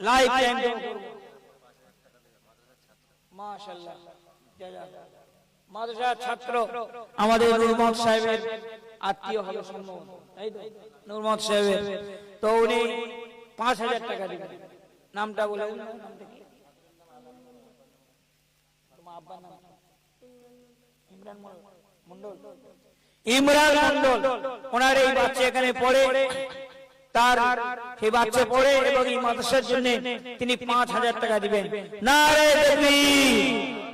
লাইফ টাইম মাশাআল্লাহ। মাদ্রাসা ছাত্র আমাদের নূর মোহাম্মদ সাহেবের আত্মীয় হবে সম্ভবত, তাই তো? নূর মোহাম্মদ সাহেবের তো উনি 5000 টাকা দিবেন। নামটা বলে দিন। নামটা কি? তোমার আব্বার নাম? ইমরান মন্ডল। ইমরান মন্ডল। ওনার এই বাচ্চা এখানে পড়ে, তার এই বাচ্চা পড়ে এবং এই মাদ্রাসার জন্য তিনি 5000 টাকা দিবেন। নারে তাকবীর,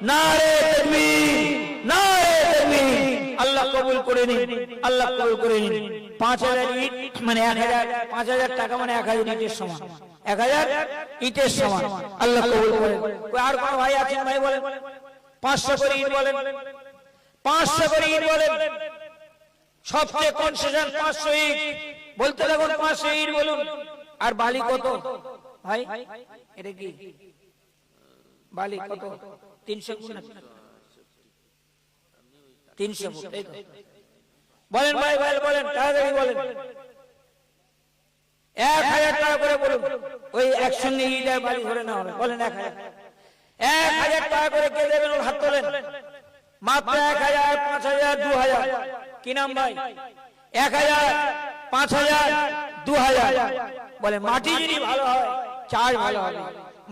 নারে তাকবীর, নারে তাকবীর। আল্লাহ কবুল করে নিন, আল্লাহ কবুল করে নিন। 5000 ইট মানে 1000, 5000 টাকা মানে 1000 ইটের সমান, 1000 ইটের সমান। আল্লাহ কবুল করেন। আর কোন ভাই আছেন? ভাই বলেন 500 করে ইট বলেন, 500 করে ইট বলেন। সবচেয়ে কনসেশন 500 ইট বলতে লাগুন, 500 ইট বলুন। আর বালি কত ভাই? এটা কি বালি কত? 300 ফুট না 300 ফুট, তাই তো? বলেন ভাই, ভাই বলেন, তাড়াতাড়ি বলেন। 1000 টাকা করে বলুন। ওই একসঙ্গে ইট আর বালি ধরে না হবে। বলেন 1000, 1000 টাকা করে কে দেবেন? হাত তোলেন। মাত্র 1000, 5000, 2000। কি নাম ভাই? 1000, 5000, 2000। বলে মাটি যদি ভালো হয় চাষ ভালো হবে,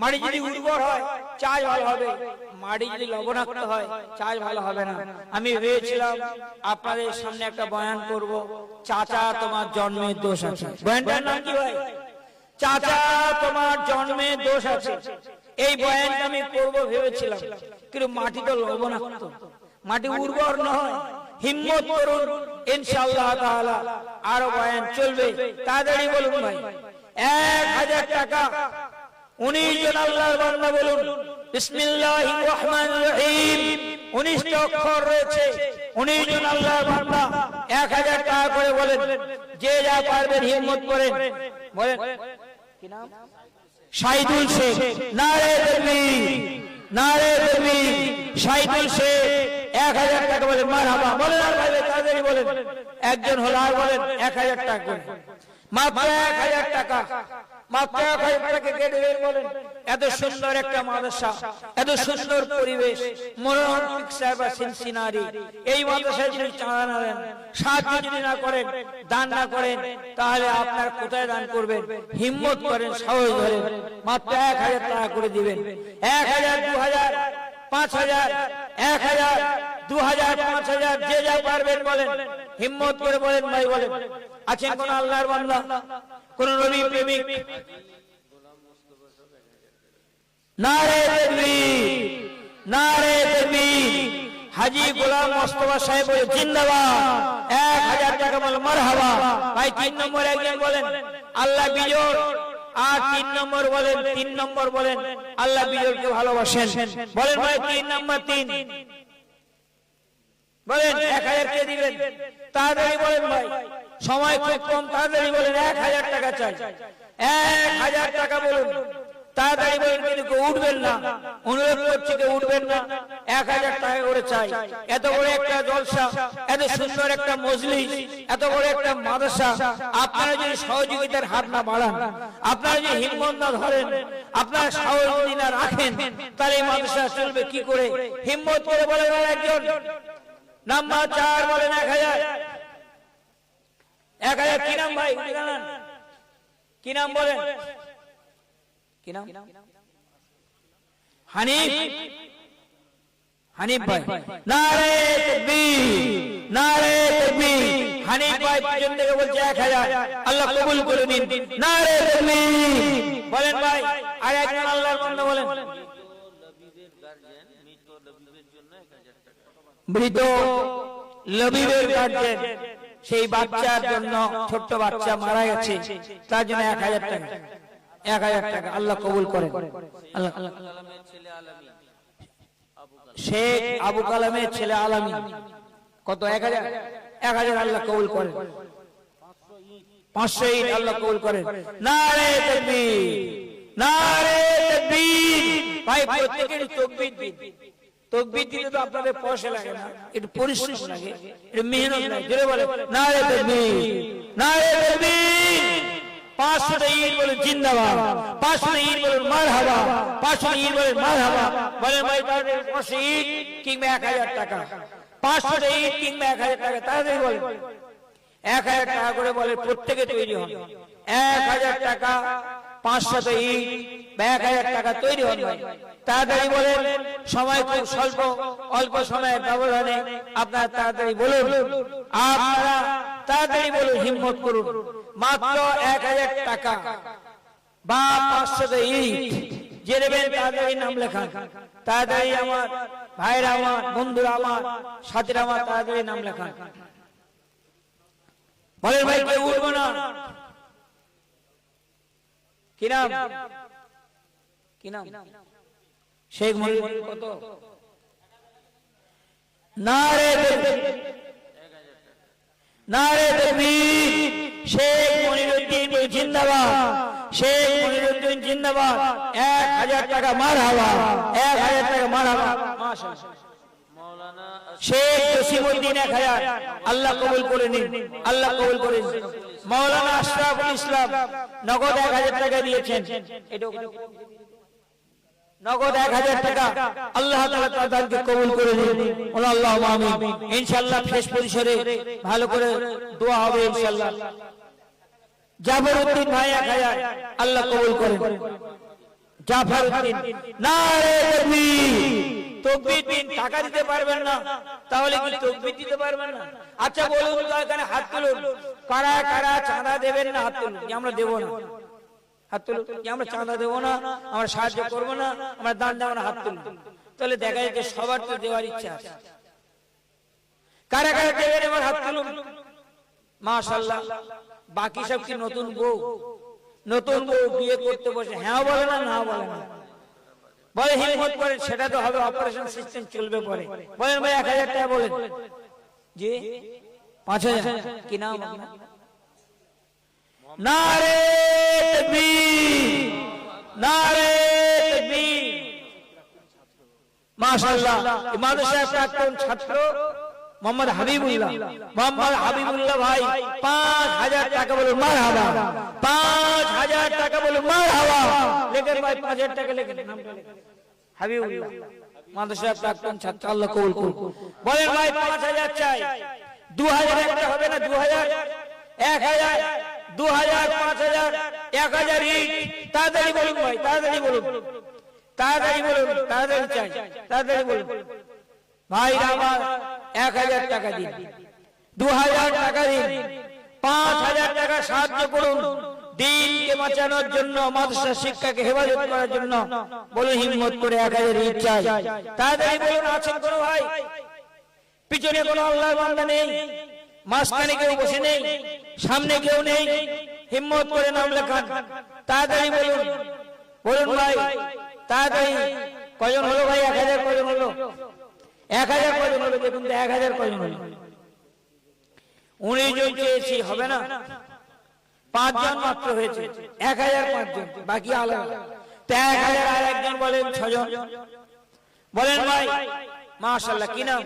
মাটি যদি উর্বর হয় চাষ ভালো হবে, মাটি যদি লবণাক্ত হয় চাষ ভালো হবে না। আমি ভেবেছিলাম আপনাদের সামনে একটা বয়ান করব, চাচা তোমার জন্মের দোষ আছে। বয়ানটার নাম কি ভাই? চাচা তোমার জন্মের দোষ আছে। এই বয়ানটা আমি করব ভেবেছিলাম, কিন্তু মাটি তো লবণাক্ত, মাটি উর্বর নয়। হিম্মত করুন, ইনশাআল্লাহ তাআলা আরো বয়ান চলবে। তাড়াতাড়ি বলুন ভাই। 1000 টাকা 19 জন আল্লাহর বান্দা বলুন বিসমিল্লাহির রহমানির রহিম। 19টা অক্ষর রয়েছে। 19 জন আল্লাহর বান্দা 1000 টাকা করে বলেন। যে যা পারবেন হিম্মত করেন বলেন। কি নাম? শাহিদুল শেখ। নারে তাকবীর, নারে তাকবীর। শাহিদুল শেখ 1000 টাকা বলেন। মারহাবা। বলেন আর ভাই তাড়াতাড়ি বলেন। একজন হলো, আর বলেন 1000 টাকা করে। মাত্র 1000 টাকা, মাত্র 1000 টাকা কেটে দেবেন। বলেন এত সুন্দর একটা মাদ্রাসা, এত সুন্দর পরিবেশ, মনোরম পিকচার বা সিনসিনারি। এই মাদ্রাসায় যদি চাঁদা না দেন, সাহায্য যদি না করেন, দান না করেন, তাহলে আপনার কোথায় দান করবেন? হিম্মত করেন, সাহস ধরেন। মাত্র 1000 টাকা করে দিবেন। 1000, 2000, 5000, 1000, 2000, 5000, যে যা পারবেন বলেন। হিম্মত করে বলেন ভাই বলেন। আছেন কোন আল্লাহর বান্দা, কোন নবী প্রেমিক? নারে তাকবীর, নারে তাকবীর। হাজী গোলাম মোস্তফা সাহেব বলে জিন্দাবাদ। 1000 টাকা বলেন। মারহাবা ভাই। 3 নম্বর একজন বলেন আল্লাহ বিজয়। আর 3 নম্বর বলেন, 3 নম্বর বলেন আল্লাহ বিজয়কে ভালোবাসেন। বলেন ভাই 3 নম্বর। 3 বলেন 1000 কে দিবেন? তাড়াতাড়ি বলেন ভাই, সময় খুব কম, তাড়াতাড়ি বলেন। 1000 টাকা চাই, 1000 টাকা বলুন, তাড়াতাড়ি বলেন, কিন্তু কেউ উঠবেন না, অনুরোধ করছি কেউ উঠবেন না। 1000 টাকা করে চাই। এত বড় একটা জলসা, এত সুন্দর একটা মজলিস, এত বড় একটা মাদ্রাসা, আপনারা যদি সহযোগিতার হাত না বাড়ান, আপনারা যদি হিম্মত না ধরেন, আপনারা সাহস যদি না রাখেন, তাহলে এই মাদ্রাসা চলবে কি করে? হিম্মত করে বলেন একজন। নাম্বার 4 বলেন 1000। 1000 কি নাম ভাই? কি নাম বলেন? কি নাম? হানিফ। হানিফ ভাই, নারে তাকবীর, নারে তাকবীর। হানিফ ভাই পিছন থেকে বলছে 1000, আল্লাহ কবুল করে নিন। নারে তাকবীর বলেন ভাই। আর একজন আল্লাহর বান্দা বলেন, মৃত লবিবের গার্জেন, সেই বাচ্চার জন্য, ছোট্ট বাচ্চা মারা গেছে, তার জন্য 1000 টাকা। 1000 টাকা আল্লাহ কবুল করেন। আল্লাহ। শেখ আবু কালামের ছেলে আলামিন, কত? 1000। 1000 আল্লাহ কবুল করেন। 500 ইট আল্লাহ কবুল করেন। নারে তাকবীর, নারে তাকবীর। ভাই প্রত্যেকেরই তাকবীর দিন। তাকবীর দিতে তো আপনাদের পয়সা লাগে না, একটু পরিশ্রম লাগে, একটু মেহনত লাগে। জোরে বলে নারে তাকবীর, নারে তাকবীর। 500 ইট বলে জিন্দাবাদ, 500 ইট বলে মারহাবা, 500 ইট বলে মারহাবা। বলেন ভাই, 500 ইট কিংবা 1000 টাকা, 500 ইট কিংবা 1000 টাকা, তাড়াতাড়ি বলেন। 1000 টাকা করে বলে প্রত্যেকে তৈরি হন। 1000 টাকা, 500 ইট বা 1000 টাকা তৈরি হন ভাই। তাড়াতাড়ি বলেন, সময় খুব স্বল্প, অল্প সময়ের ব্যবধানে আপনারা তাড়াতাড়ি বলুন। আপনারা তাড়াতাড়ি বলুন, হিম্মত করুন। মাত্র 1000 টাকা বা 500 ইট যে নেবেন, তাড়াতাড়ি নাম লেখান। তাড়াতাড়ি আমার ভাইরা, আমার বন্ধুরা, আমার সাথীরা, আমার তাড়াতাড়ি নাম লেখান। বলেন ভাই, কেউ উঠবো না। কি নাম? কি নাম? শেখ মনিরুদ্দিন। কত? নারে তাকবীর, নারে তাকবীর। শেখ মনিরুদ্দিন জিন্দাবাদ, শেখ মনিরুদ্দিন জিন্দাবাদ। 1000 টাকা মারহাবা, 1000 টাকা মারহাবা। মাশাআল্লাহ। শেখ জসিমউদ্দিন 1000, আল্লাহ কবুল করে নিন, আল্লাহ কবুল করে নিন। মাওলানা আশরাফুল ইসলাম নগদ 1000 টাকা দিয়েছেন। এটা নগদ 1000 টাকা, আল্লাহ তাআলা তাদেরকে কবুল করে নিন। আল্লাহুম্মা আমিন। ইনশাআল্লাহ শেষ পরিসরে ভালো করে দোয়া হবে ইনশাআল্লাহ। জাফরউদ্দিন ভাই 1000, আল্লাহ কবুল করেন। জাফরউদ্দিন, নারে তাকবীর। তাকবীর দিন। টাকা দিতে পারবেন না, তাহলে কি তাকবীর দিতে পারবেন না? আচ্ছা বলুন তো, এখানে হাত তুলুন, কারা কারা চাঁদা দেবেন না? হাত তুলুন। আমরা দেব না, হাত তুলুন। আমরা চাঁদা দেবো না, আমরা সাহায্য করবো না, আমরা দান দেবো না, হাত তুলুন। তাহলে দেখা যায় যে সবার তো দেওয়ার ইচ্ছা আছে। কারা কারা দেবেন এবার হাত তুলুন। মাশাআল্লাহ। বাকি সব কি নতুন বউ? নতুন বউ বিয়ে করতে বসে হ্যাঁ বলে না, না বলে না, বলে হিম্মত করেন, সেটা তো হবে, অপারেশন সিস্টেম চলবে পরে। বলেন ভাই 1000 টাকা বলেন। জি 5000। কি নাম আপনার? নারে তাকবীর, নারে তাকবীর। মাশাআল্লাহ। মাদ্রাসার প্রাক্তন ছাত্র মোহাম্মদ হাবিবুল্লাহ, মোহাম্মদ হাবিবুল্লাহ ভাই 5000 টাকা বলুন মারহাবা, 5000 টাকা বলুন মারহাবা। লেখেন ভাই 5000 টাকা লেখেন, নামটা লেখেন। হাবিবুল্লাহ মাদ্রাসার প্রাক্তন ছাত্র, আল্লাহ কবুল করুন। বলেন ভাই 5000 চাই। 2000 একটা হবে না? 2000, 1000, 2000, 5000, 1000 ইট। তাড়াতাড়ি বলুন ভাই, তাড়াতাড়ি বলুন, তাড়াতাড়ি বলুন, তাড়াতাড়ি চাই, তাড়াতাড়ি বলুন। ভাই আমার 1000 টাকা দিন, 2000 টাকা দিন, 5000 টাকা সাহায্য করুন দিনকে বাঁচানোর জন্য, মাদ্রাসা শিক্ষাকে হেফাজত করার জন্য। বলুন হিম্মত করে 1000 ইট চাই। তাড়াতাড়ি বলুন। আছেন কোন ভাই? পিছনে কোনো আল্লাহর বান্দা নেই, মাঝখানে কেউ বসে নেই, সামনে কেউ নেই। হিম্মত করে নাম লেখান। তাড়াতাড়ি বলুন, বলুন ভাই তাড়াতাড়ি। কয়জন হলো ভাই? 1000 কয়জন হলো? 1000 কজন হলো দেখুন তো, 1000 কজন হলো? 19 জন চেয়েছি, হবে না? 5 জন মাত্র হয়েছে, 1005 জন, বাকি আলাদা। 1000 আর একজন বলেন 6 জন বলেন ভাই। মাশাআল্লাহ, কি নাম?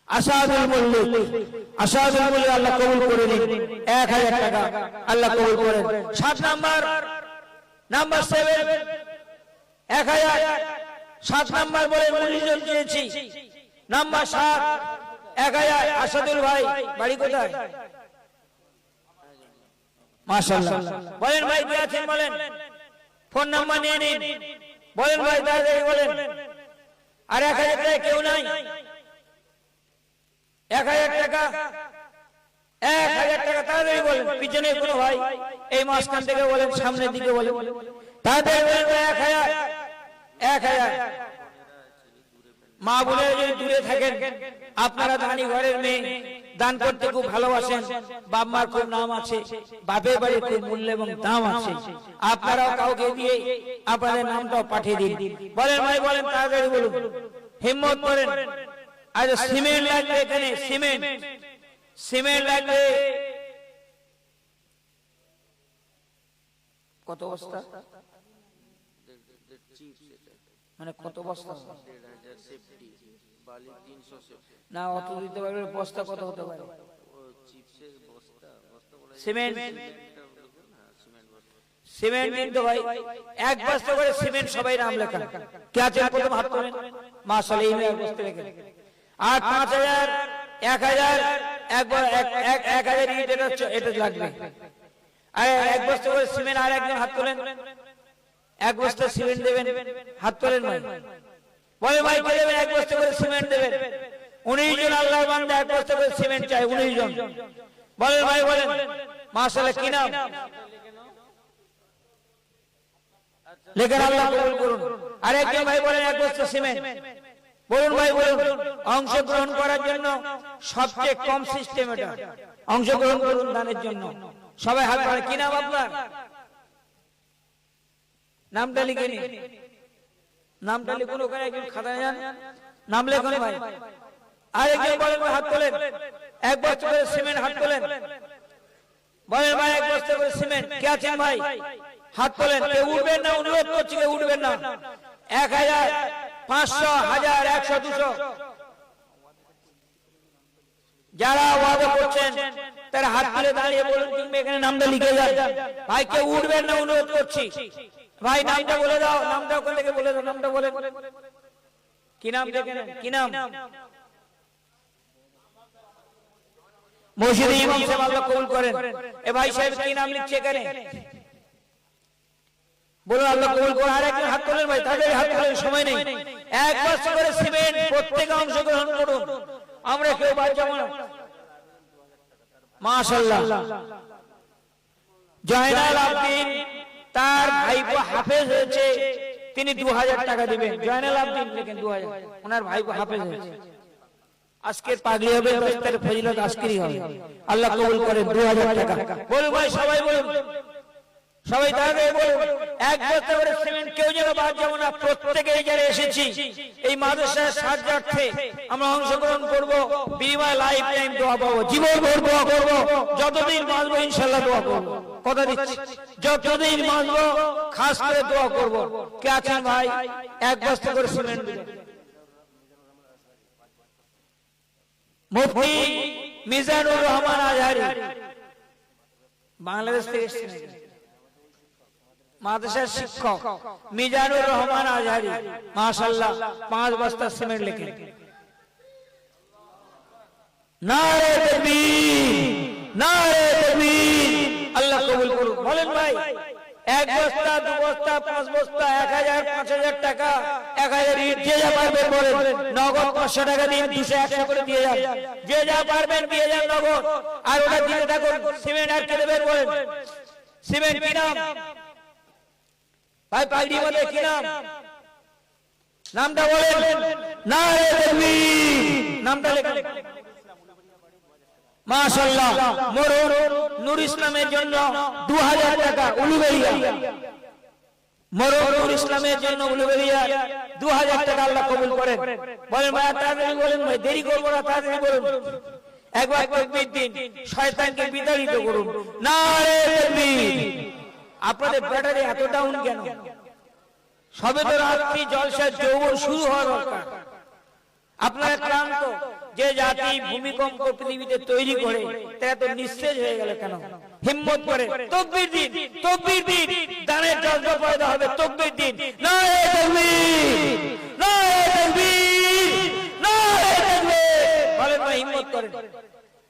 আসাদুল মুল্লিক। আসাদুল মুল্লিক আল্লাহ কবুল করে নিন, 1000 টাকা আল্লাহ কবুল করেন। 7 নাম্বার, নাম্বার 7, 1000। 7 নাম্বার বলে 19 জন চেয়েছি, নাম্বার 7, 1000। আসাদুল ভাই বাড়ি কোথায়? মাশাআল্লাহ, বলেন ভাই কে আছেন বলেন, ফোন নাম্বার নিয়ে নিন, বলেন ভাই তাড়াতাড়ি বলেন। আর 1000 টাকা কেউ নাই? 1000 টাকা, 1000 টাকা তাড়াতাড়ি বলেন। পিছনে কোনো ভাই এই মাঝখান থেকে বলেন, সামনের দিকে বলেন, তাড়াতাড়ি বলেন। 1000, 1000। মা বোনেরা যদি দূরে থাকেন, আপনারা দানি ঘরের মেয়ে, দান করতে খুব ভালোবাসেন, বাপ মার খুব নাম আছে, বাপের বাড়ির খুব মূল্য এবং দাম আছে, আপনারাও কাউকে দিয়ে আপনাদের নামটাও পাঠিয়ে দিন। বলেন ভাই বলেন, তাড়াতাড়ি বলুন, হিম্মত করেন। আর সিমেন্ট লাগবে এখানে, সিমেন্ট, সিমেন্ট লাগবে। কত বস্তা মানে কত বস্তা? না অত দিতে পারবে, বস্তা কত হতে পারে? সিমেন্ট, সিমেন্ট দিন তো ভাই, 1 বস্তা করে সিমেন্ট সবাই নাম লেখান। কে আছেন প্রথম হাত তোলেন? মাশাআল্লাহ, এই 1 বস্তা লেখেন। আর 5000, 1000, 1000 ইট এটা লাগবে। আর 1 বস্তা করে সিমেন্ট, আর একজন হাত তোলেন, 1 বস্তা সিমেন্ট দেবেন, হাত তোলেন ভাই। বলে ভাই কে দেবেন? 1 বস্তা করে সিমেন্ট দেবেন। 19 জন আল্লাহর বান্দা 1 বস্তা করে সিমেন্ট চাই, 19 জন। বলেন ভাই বলেন। মাশাআল্লাহ, কি নাম? লেখেন, আল্লাহ কবুল করুন। আর একজন ভাই বলেন 1 বস্তা সিমেন্ট, বলুন ভাই বলুন। অংশগ্রহণ করার জন্য সবচেয়ে কম সিস্টেম এটা, অংশগ্রহণ করুন দানের জন্য, সবাই হাত বাড়ান। কি নাম আপনার? নামটা লিখে নিন, নামটা লিখুন ওখানে, একজন খাতায় যান, নাম লেখুন ভাই। আর একজন বলেন হাত তোলেন, 1 বস্তা করে সিমেন্ট, হাত তোলেন। বলেন ভাই 1 বস্তা করে সিমেন্ট, কে আছেন ভাই? হাত তোলেন। কেউ উঠবেন না, অনুরোধ করছি কেউ উঠবেন না। 1000, 500, 1000, 100, 200 যারা ওয়াদা করছেন তারা হাত তুলে দাঁড়িয়ে বলুন, কিংবা এখানে নামটা লিখে যান। ভাই কেউ উঠবেন না, অনুরোধ করছি। ভাই নামটা বলে দাও, নামটা ওখান থেকে বলে দাও, নামটা বলে। কি নাম দেখেন? কি নাম? মসজিদে ইমাম সাহেব আল্লাহ কবুল করেন। এ ভাই সাহেব কি নাম লিখছে এখানে? বলুন আল্লাহ কবুল করুন। আর একজন হাত তোলেন ভাই, তাদের হাত তোলেন, সময় নেই। 1 বস্তা করে সিমেন্ট, প্রত্যেকে অংশগ্রহণ করুন, আমরা কেউ বাদ যাব না। মাশাআল্লাহ, জয়নাল আব্দিন তার ভাইপো হাফেজ হয়েছে, তিনি 2000 টাকা দিবেন। জয়নাল আব্দিন লিখেন 2000, ওনার ভাইপো হাফেজ হয়েছে। আজকের পাগলি হবে, 10 তারিখ ফজিলত আজকেরই হবে, আল্লাহ কবুল করেন। 2000 টাকা বলুন ভাই, সবাই বলুন, সবাই তাহলে বলুন। 1 বস্তা করে সিমেন্ট, কেউ যেন বাদ যাব না। প্রত্যেকে যারা এসেছি এই মাদ্রাসার সাহায্যার্থে আমরা অংশগ্রহণ করব, বিনিময়ে লাইফ টাইম দোয়া পাবো, জীবন ভর দোয়া করব, যতদিন বাঁচবো ইনশাআল্লাহ দোয়া করব। কথা দিচ্ছি, যতদিন বাঁচবো খাস করে দোয়া করব। কে আছেন ভাই? 1 বস্তা করে সিমেন্ট দিবেন। মুফতি মিজানুর রহমান আজহারি, বাংলাদেশ থেকে এসেছেন, মাদ্রাসার শিক্ষক মিজানুর রহমান আজহারি, মাশাআল্লাহ, 5 বস্তা সিমেন্ট লিখে। নারে তাকবীর, নারে তাকবীর, আল্লাহ কবুল করুন। বলেন ভাই 1 বস্তা, 2 বস্তা, 5 বস্তা, 1000, 5000 টাকা, 1000 ইট, যে যা পারবেন বলেন। নগদ 500 টাকা দিন, 200, 100 করে দিয়ে যান, যে যা পারবেন দিয়ে যান নগদ। আর ওটা দিতে থাকুন। সিমেন্ট আর কে দেবেন বলেন? সিমেন্ট কি নাম ভাই? পাগড়ি মধ্যে কি নাম? নামটা বলেন। নারে তাকবীর, নামটা লেখেন। মাশাআল্লাহ, মরহুম নূর ইসলামের জন্য 2000 টাকা, উলুবেড়িয়া মরহুম ইসলামের জন্য উলুবেড়িয়া 2000 টাকা আল্লাহ কবুল করেন। বলেন ভাই তাড়াতাড়ি বলেন, ভাই দেরি করবো না, তাড়াতাড়ি বলুন। একবার তাকবীর দিন, শয়তানকে বিতাড়িত করুন। নারে তাকবীর। আপনাদের ব্যাটারি এত ডাউন কেন? সবে তো রাত্রি জলসার যৌবন শুরু হওয়ার দরকার। আপনারা ক্লান্ত। যে জাতি ভূমিকম্প পৃথিবীতে তৈরি করে তারা তো নিঃশেষ হয়ে গেল কেন? হিম্মত করে তাকবীর দিন, তাকবীর দিন, দানের জজবা পয়দা হবে। তাকবীর দিন, নারে তাকবীর, নারে তাকবীর, নারে তাকবীর। বলেন ভাই হিম্মত করেন।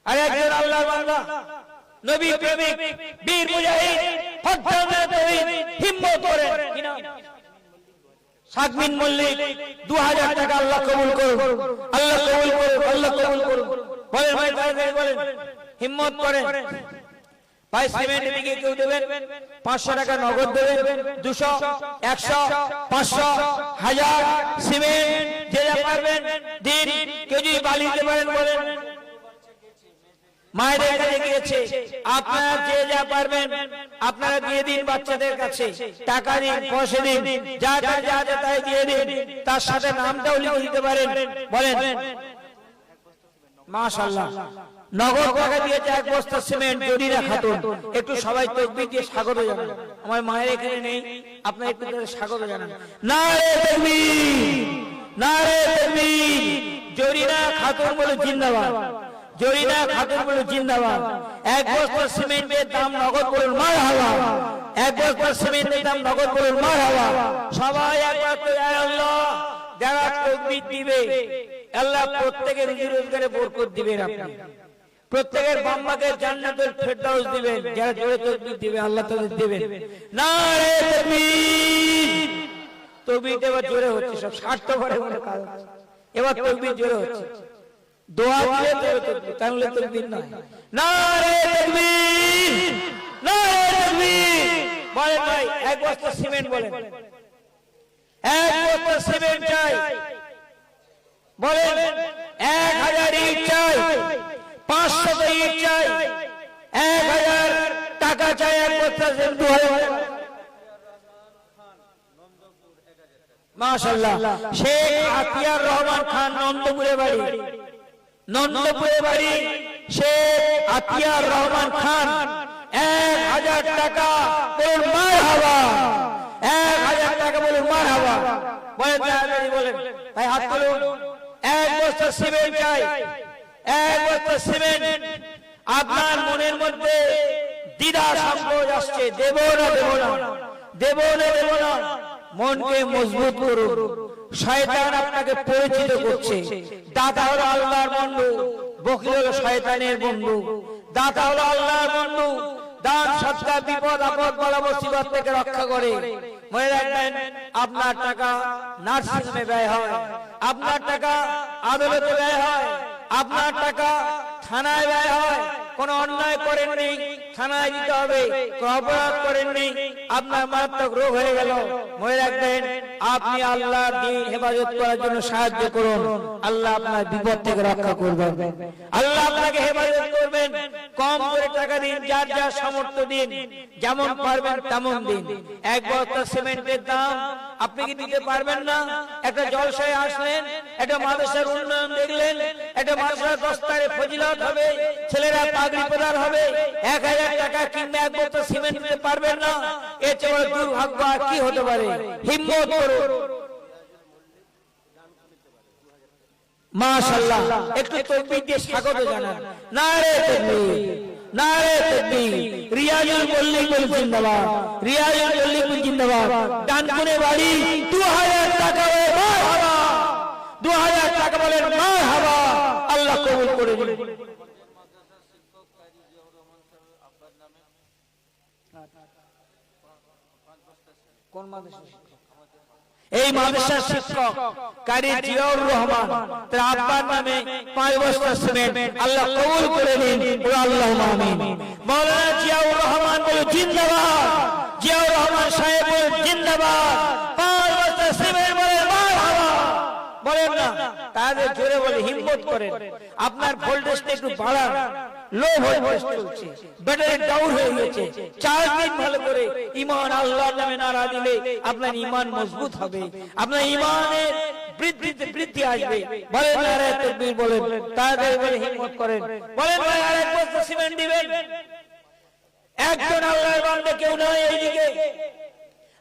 আর একজন আল্লাহর বান্দা, নবী প্রেমিক, বীর মুজাহিদ, হকদার তৌহিদ, হিম্মত করেন কিনা শাকমিন মল্লিক 2000 টাকা আল্লাহ কবুল করুন, আল্লাহ কবুল করুন, আল্লাহ কবুল করুন। বলেন ভাই তাড়াতাড়ি বলেন, হিম্মত করেন। ভাই সিমেন্ট দিকে কেউ দেবেন 500 টাকা নগদ দেবেন, 200, 100, 500, 1000 সিমেন্ট যে যা পারবেন দিন। কেউ যদি বালি দিতে পারেন বলেন। মায়েদের কাছে গিয়েছে, আপনারা যে যা পারবেন আপনারা দিয়ে দিন। বাচ্চাদের কাছে টাকা দিন, পয়সা দিন, যা যা যা তাই দিয়ে দিন। তার সাথে নামটাও লিখে দিতে পারেন। বলেন মাশাআল্লাহ। নগদ টাকা দিয়েছে 1 বস্তা সিমেন্ট জরিনা খাতুন। একটু সবাই তাকবীর দিয়ে স্বাগত জানান। আমার মায়ের এখানে নেই, আপনারা একটু স্বাগত জানান। নারে তাকবীর, নারে তাকবীর। জরিনা খাতুন বলে জিন্দাবাদ, জরিনা খাতুন বলে জিন্দাবাদ। 1 বস্তা সিমেন্টের দাম নগদ বলুন মারহাবা, 1 বস্তা সিমেন্টের দাম নগদ বলুন মারহাবা। সবাই একবার তো ইয়া আল্লাহ। যারা তাকবীর দিবে আল্লাহ প্রত্যেকের রুজি রোজগারে বরকত দিবেন। আপনি প্রত্যেকের বাম্মাকে জান্নাতুল ফেরদাউস দিবেন। যারা জোরে তাকবীর দিবে আল্লাহ তাদের দিবেন। নারে তাকবীর। তাকবীর এবার জোরে হচ্ছে, সব স্বার্থপরের মতো কাজ হচ্ছে। এবার তাকবীর জোরে হচ্ছে। দোয়া দিলে তাকবীর, তাহলে তাকবীর নয়। নারে তাকবীর, নারে তাকবীর। বলেন ভাই 1 বস্তা সিমেন্ট বলেন, 1 বস্তা সিমেন্ট চাই। বলেন 1000 ইট চাই, 500 ইট চাই, 1000 টাকা চাই। 1 বস্তা সিমেন্ট 2000। মাশাআল্লাহ। শেখ আতিয়ার রহমান খান নন্দপুরে বাড়ি, নন্দপুরে বাড়ি। শেখ আতিয়ার রহমান খান 1000 টাকা বলুন মারহাবা, 1000 টাকা বলুন মারহাবা। বলেন তাড়াতাড়ি বলেন ভাই, হাত তুলুন। 1 বস্তা সিমেন্ট চাই, 1 বস্তা সিমেন্ট। আপনার মনের মধ্যে দ্বিধা সংকোচ আসছে, দেব না দেব না, দেব না দেব না। মনকে মজবুত করুন। শয়তান আপনাকে পরিচিত করছে। দাতা হলো আল্লাহর বন্ধু, বকিল হলো শয়তানের বন্ধু। দাতা হলো আল্লাহর বন্ধু, দান সদকা বিপদ আপদ বালা মুসিবত থেকে রক্ষা করে। মনে রাখবেন আপনার টাকা নার্সিং হোমে ব্যয় হয়, আপনার টাকা আদালতে ব্যয় হয়, আপনার টাকা থানায় ব্যয় হয়। কোন অন্যায় করেননি, থানায় দিতে হবে। কোন অপরাধ করেননি, আপনার মারাত্মক রোগ হয়ে গেল, মনে রাখবেন আপনি আল্লাহর দ্বীন হেফাজত করার জন্য সাহায্য করুন। আল্লাহ আপনার বিপদ থেকে রক্ষা করবেন, আল্লাহ আপনাকে হেফাজত করবেন। কম করে টাকা দিন, যার যার সামর্থ্য দিন, যেমন পারবেন তেমন দিন। 1 বস্তা সিমেন্টের দাম আপনি কি দিতে পারবেন না? একটা জলসায় আসলেন, একটা মাদ্রাসার উন্নয়ন দেখলেন, একটা মাদ্রাসার দস্তারে ফজিলত হবে, ছেলেরা পাগড়ি প্রদান হবে, 1000 টাকা কিংবা 1 বস্তা সিমেন্ট দিতে পারবেন না? এর চেয়ে বড় দুর্ভাগ্য আর কি হতে পারে? হিম্মত করুন। মাশাআল্লাহ। একটু তাকবীর দিয়ে স্বাগত জানান। নারে তাকবীর, নারে তাকবীর। রিয়াজুল মল্লিক বল জিন্দাবাদ, রিয়াজুল মল্লিক বল জিন্দাবাদ। ডানকুনে বাড়ি 2000 টাকা মারহাবা, 2000 টাকা বলেন মারহাবা। আল্লাহ কবুল করে দিন। কোন মাদ্রাসা? এই মাদ্রাসার শিক্ষক কারি জিয়াউর রহমান, তার আব্বার নামে 5 বস্তা সিমেন্ট আল্লাহ কবুল করে নিন। আল্লাহুম্মা আমিন। মাওলানা জিয়াউর রহমান বলে জিন্দাবাদ, জিয়াউর রহমান সাহেব বলে জিন্দাবাদ। 5 বস্তা সিমেন্ট বলে মারহাবা। বলেন না, তাদের জোরে বলে হিম্মত করেন। আপনার ভোল্টেজটা একটু বাড়ান। লো ভোল্টেজ চলছে, ব্যাটারি ডাউন হয়ে গেছে, চার্জ দিন ভালো করে। ঈমান আল্লাহর নামে নারা দিলে আপনার ঈমান মজবুত হবে, আপনার ঈমানের বৃদ্ধি আসবে। বলেন নারায়ে তাকবীর, বলেন তাড়াতাড়ি বলে হিম্মত করেন, বলেন ভাই আরেক বস্তা সিমেন্ট দিবেন। একজন আল্লাহর বান্দা কেউ নয় এইদিকে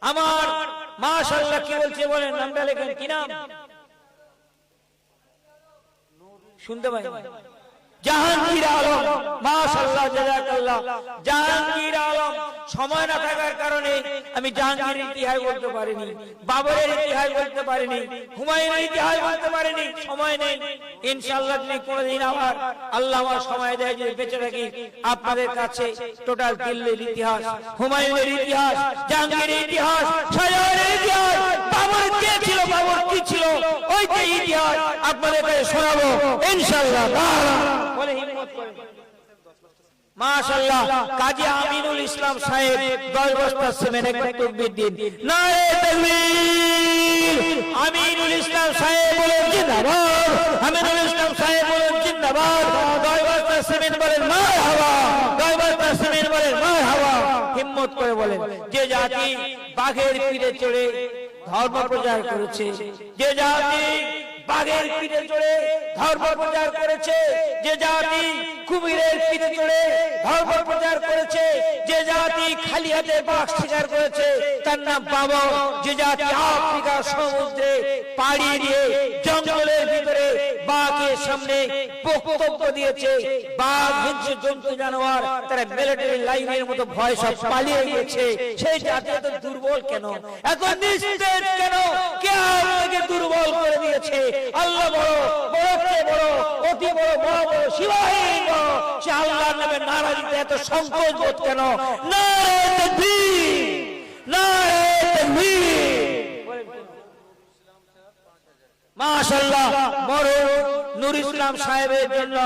আমার, মাশাআল্লাহ কি বলছে বলেন, নামটা লেখেন, কি নাম শুনতে পাই? জাহাঙ্গীর আলম, মাশাআল্লাহ জাযাকাল্লাহ। জাহাঙ্গীর আলম, সময় না থাকার কারণে আমি জাহাঙ্গীরের ইতিহাস বলতে পারিনি, বাবরের ইতিহাস বলতে পারিনি, হুমায়ুনের ইতিহাস বলতে পারিনি, সময় নেই। ইনশাআল্লাহ যদি কোনদিন আমার আল্লাহ আমার সময় দেয়, যদি বেঁচে থাকি, আপনাদের কাছে টোটাল দিল্লির ইতিহাস, হুমায়ুনের ইতিহাস, জাহাঙ্গীরের ইতিহাস, শাহজাহানের ইতিহাস, বাবর কে ছিল, বাবর কি ছিল, ওইটাই ইতিহাস আপনাদের কাছে শোনাবো ইনশাআল্লাহ। বলে হিম্মত করেন। মাশাআল্লাহ কাজী আমিনুল ইসলাম সাহেব 10 বস্তা সিমেন্ট, একবার তাকবীর দিন, নারায়ে তাকবীর। আমিনুল ইসলাম সাহেব বলেন জিন্দাবাদ, আমিনুল ইসলাম সাহেব বলেন জিন্দাবাদ। 10 বস্তা সিমেন্ট বলেন মারহাবা, 10 বস্তা সিমেন্ট বলেন মারহাবা। হিম্মত করে বলেন, যে জাতি বাঘের পিঠে চড়ে ধর্ম প্রচার করেছে, যে জাতি বাঘের পিঠে চড়ে ধর্ম প্রচার করেছে, যে জাতি কুমিরের পিঠে চড়ে ধর্ম প্রচার করেছে, যে জাতি খালি হাতে বাঘ শিকার করেছে তার নাম বাবর। যে জাতি আফ্রিকার সমুদ্রে পাড়ি দিয়ে জঙ্গলের ভিতরে বাঘের সামনে বক্তব্য দিয়েছে, বাঘ হিংস্র জন্তু জানোয়ার, তারা মিলিটারি লাইনের মতো ভয় সব পালিয়ে গিয়েছে, সেই জাতি এত দুর্বল কেন, এত নিস্তেজ কেন, কে আপনাকে দুর্বল করে দিয়েছে? আল্লাহ বড়, বড় বড়, অতি বড়, বড় বড়, শিবাহী বড়। সে আল্লাহর নামে নারা দিতে এত সংকোচ বোধ কেন? নারায়ে তাকবীর, নারায়ে তাকবীর। মাশাআল্লাহ মরহুম নূর ইসলাম সাহেবের জন্য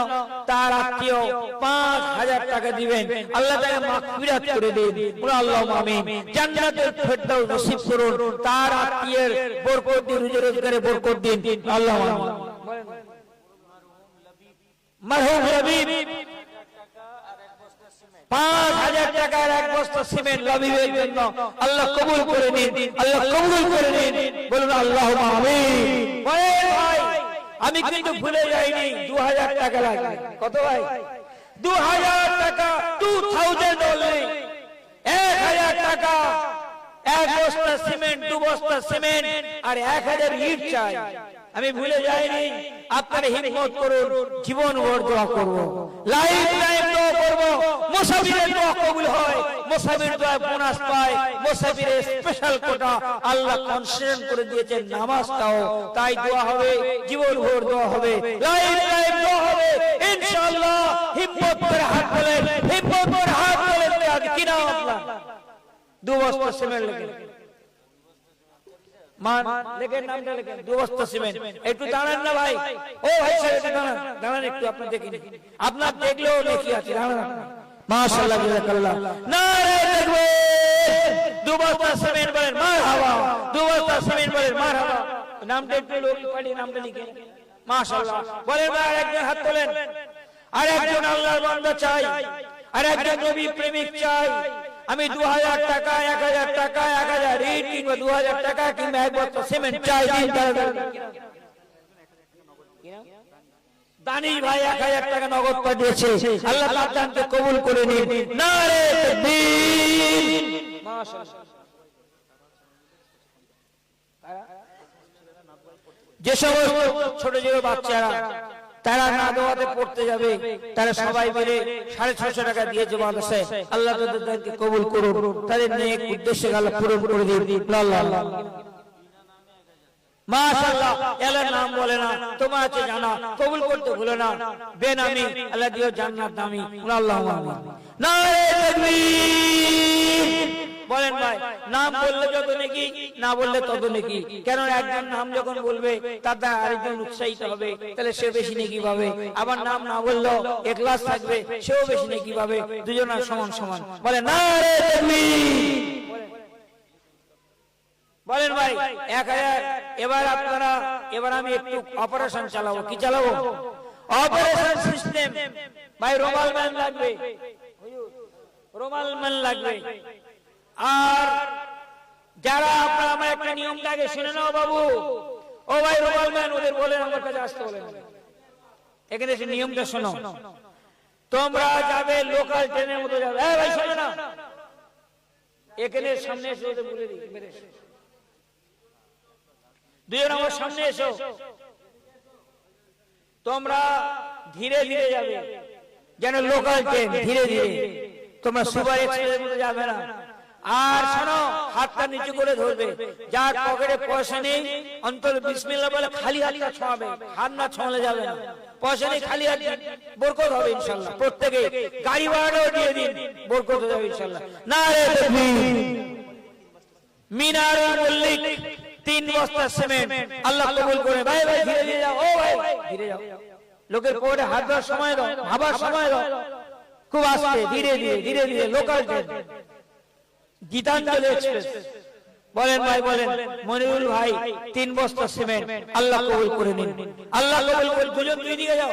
তার আত্মীয় 5000 টাকা দিবেন, আল্লাহ তাকে মাগফিরাত করে দিন, আল্লাহুম্মা আমিন। জান্নাতুল ফেরদাউস নসিব করুন, তার আত্মীয়ের বরকত দিন, রুজি রোজগারে বরকত দিন, আল্লাহুম্মা আমিন। মরহুম লবিব 5000 টাকার এক বস্তা সিমেন্ট লবিবের জন্য আল্লাহ কবুল করে নিন, আল্লাহ কবুল করে নিন, বলুন আল্লাহুম্মা আমিন। বলেন ভাই আমি কিন্তু ভুলে যাইনি, 2000 টাকা লাগবে। কত ভাই? 2000 টাকা, 2000 only, 1000 টাকা, এক বস্তা সিমেন্ট, 2 বস্তা সিমেন্ট আর 1000 ইট চাই। আমি ভুলে যাইনি, আপনারা হিম্মত করুন, জীবন ভর দোয়া করব, লাইফ টাইম দোয়া করব। মুসাফিরের দোয়া কবুল হয়, মুসাফির দোয়া বোনাস পায়, মুসাফিরের স্পেশাল কোটা আল্লাহ কনসেশন করে দিয়েছেন নামাজটাও, তাই দোয়া হবে, জীবন ভর দোয়া হবে, লাইফ টাইম দোয়া হবে ইনশাআল্লাহ। হিম্মত করে হাত তোলেন, হিম্মত করে হাত তোলেন। কি নাম আপনার? 2 বস্তা সিমেন্ট লেখেন, মান লেখেন, নামটা লেখেন, 2 বস্তা সিমেন্ট। একটু দাঁড়ান না ভাই, ও ভাই সাহেব একটু দাঁড়ান, দাঁড়ান একটু, আপনি দেখেন, আপনার দেখলেও নেকি আছে, দাঁড়ান। মাশাআল্লাহ জাযাকাল্লাহ, নারায়ে তাকবীর। 2 বস্তা সিমেন্ট বলেন মারহাবা, 2 বস্তা সিমেন্ট বলেন মারহাবা। নামটা একটু লোক পড়ি, নামটা লিখে মাশাআল্লাহ বলেন। ভাই একজন হাত তোলেন, আর একজন আল্লাহর বান্দা চাই, আর একজন নবী প্রেমিক চাই। আমি 2000 টাকা, 1000 টাকা, 1000 ইট কিংবা 2000 টাকা কিংবা এক বস্তা সিমেন্ট চাই। দানিশ ভাই 1000 টাকা নগদ পাঠিয়েছে, আল্লাহ তার দানকে কবুল করে নিন, নারায়ে তাকবীর। মাশাআল্লাহ। যে সমস্ত ছোট ছোট বাচ্চারা তারা না দোয়াতে পড়তে যাবে, তারা সবাই মিলে 650 টাকা দিয়েছে মাদ্রাসায়, আল্লাহ তাদেরকে কবুল করুন, তাদের নেক উদ্দেশ্যে আল্লাহ পূরণ করে দিন, আল্লাহ। মাশাআল্লাহ, আল্লাহর নাম বলে না, তোমার আছে জানা, কবুল করতে ভুলো না, বেনামি আল্লাহ দিও জান্নাত নামি, আল্লাহুম্মা আমিন। নারায়ে তাকবীর। বলেন ভাই, নাম বললে যত নেকি, না বললে তত নেকি। কেন? একজন নাম যখন বলবে তার দ্বারা আরেকজন উৎসাহিত হবে, তাহলে সে বেশি নেকি পাবে। আবার নাম না বললেও ইখলাস থাকবে, সেও বেশি নেকি পাবে, দুজনের সমান সমান। বলেন নারায়ে তাকবীর। বলেন ভাই 1000। এবার আপনারা, এবার আমি একটু অপারেশন চালাবো। কি চালাবো? অপারেশন সিস্টেম ভাই রুমাল ম্যান লাগবে, রুমাল ম্যান লাগবে। আর যারা আপনারা আমার একটা নিয়মটা আগে শুনে নাও বাবু, ও ভাই রুমাল ম্যান ওদের বলেন আমার কাছে আসতে বলেন, এখানে এসে নিয়মটা শোনো। তোমরা যাবে লোকাল ট্রেনের মতো যাবে, এই ভাই শোনো না, এখানে সামনে এসে ওদের বলে দিই, দুজন আমার সামনে এসো। তোমরা ধীরে ধীরে যাবে, যেন লোকাল ট্রেন ধীরে ধীরে, তোমরা সুপার এক্সপ্রেসের মতো যাবে না। আর শোনো, হাতটা নিচু করে ধরবে, যার পকেটে পয়সা নেই অন্তত বিসমিল্লাহ বলে খালি হাতটা ছোঁয়াবে, হাত না ছোঁয়ালে যাবে না। পয়সা নেই খালি হাত বরকত হবে ইনশাআল্লাহ। প্রত্যেকে গাড়ি ভাড়াটাও দিয়ে দিন, বরকত হবে ইনশাআল্লাহ। নারে তাকবীর। মিনারুল মুল্লিক 3 বস্তা সিমেন্ট আল্লাহ কবুল করে। ভাই ভাই ধীরে ধীরে যাও, ও ভাই ধীরে যাও, লোকের পকেটে হাত দেওয়ার সময় দাও, ভাবার সময় দাও, খুব আস্তে ধীরে ধীরে ধীরে ধীরে। Local train Gitanjali express. বলেন ভাই বলেন, মনিরুল ভাই 3 বস্তা সিমেন্ট আল্লাহ কবুল করে নিন, আল্লাহ কবুল করে। দুজন দুই দিকে যাও,